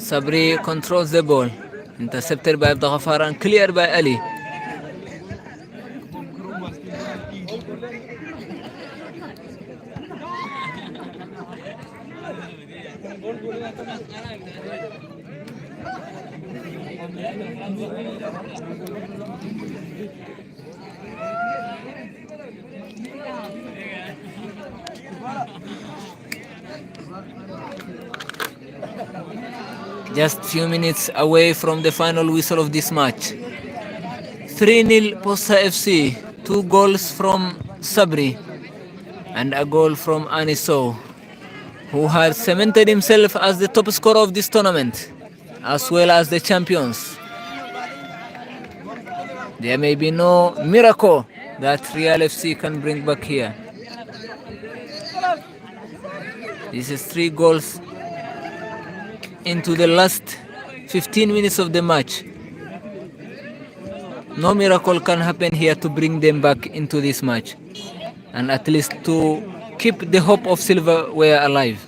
Sabri controls the ball, intercepted by Abdaghafar and cleared by Ali. Just few minutes away from the final whistle of this match. 3-0 Posta FC, 2 goals from Sabri and a goal from Aniso, who has cemented himself as the top scorer of this tournament, as well as the champions. There may be no miracle that Riyal FC can bring back here. This is 3 goals into the last 15 minutes of the match. No miracle can happen here to bring them back into this match, and at least to keep the hope of silverware alive.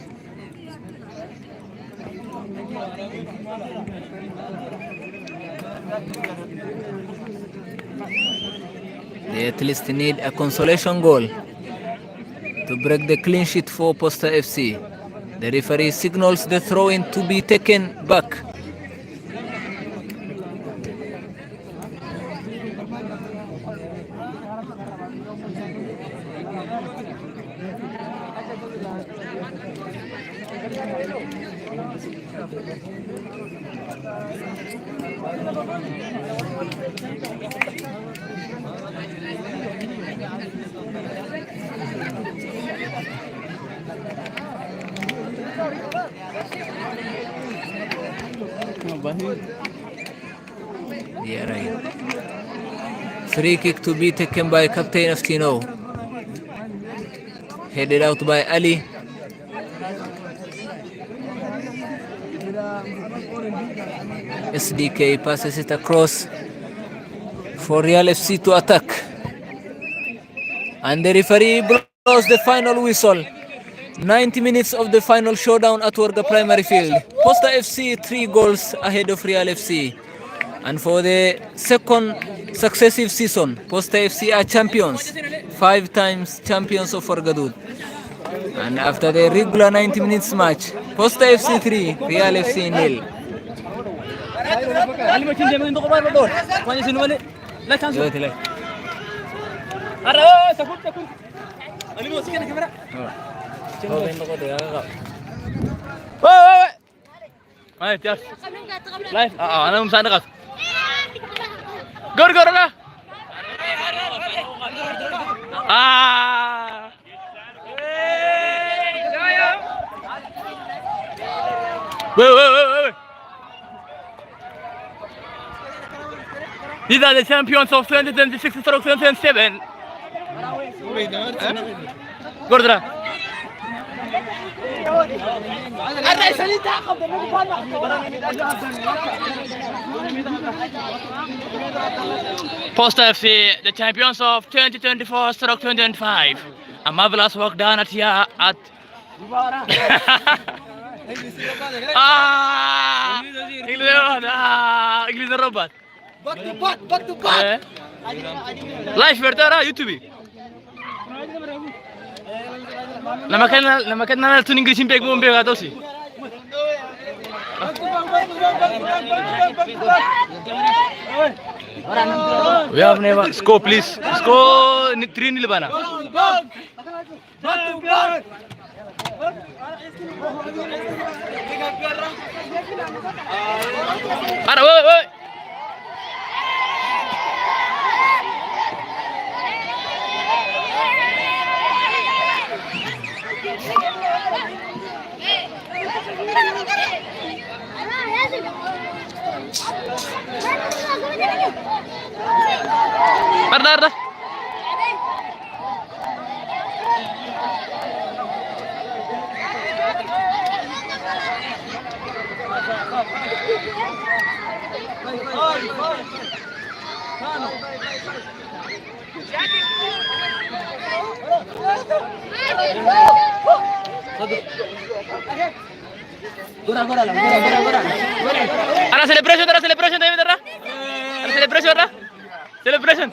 They at least need a consolation goal to break the clean sheet for Posta FC. The referee signals the throw-in to be taken back. Yeah, right. Free kick to be taken by Captain Aftino. Headed out by Ali. SDK passes it across for Riyal FC to attack. And the referee blows the final whistle. 90 minutes of the final showdown at Warga Primary Field. Posta FC 3 goals ahead of Riyal FC. And for the 2nd successive season, Posta FC are champions. 5 times champions of Wargadud. And after the regular 90 minutes match, Posta FC 3, Riyal FC 0. أنا مساعدك. Gor lah. Wait. These are the champions of 2026 stroke 2027. Gordra. Posta FC, the champions of 2024 stroke 2025. A marvelous work done at here at English robot. Back to back. Live bertara YouTube. Nama kenal tuning English impek bombe atau sih. We have never score please. Score 3-0 bana. Ara, woi. Arda. Ada celebration tayo dara. Ada celebration dara. Celebration.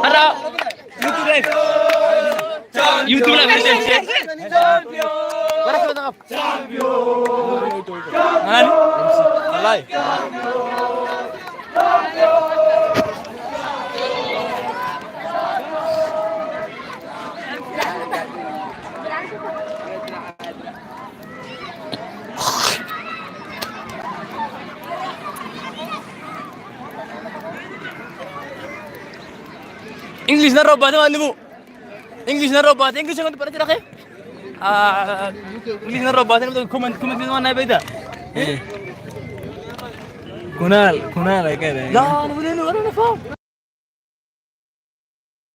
Ada YouTube live. Champion. Para ka tangkap. Champion. Alay. English na robot naman mo. English na robot. English ang para tira kayo. English na robot naman comment naman na beda. Kunal ay kaya. Ano na fa?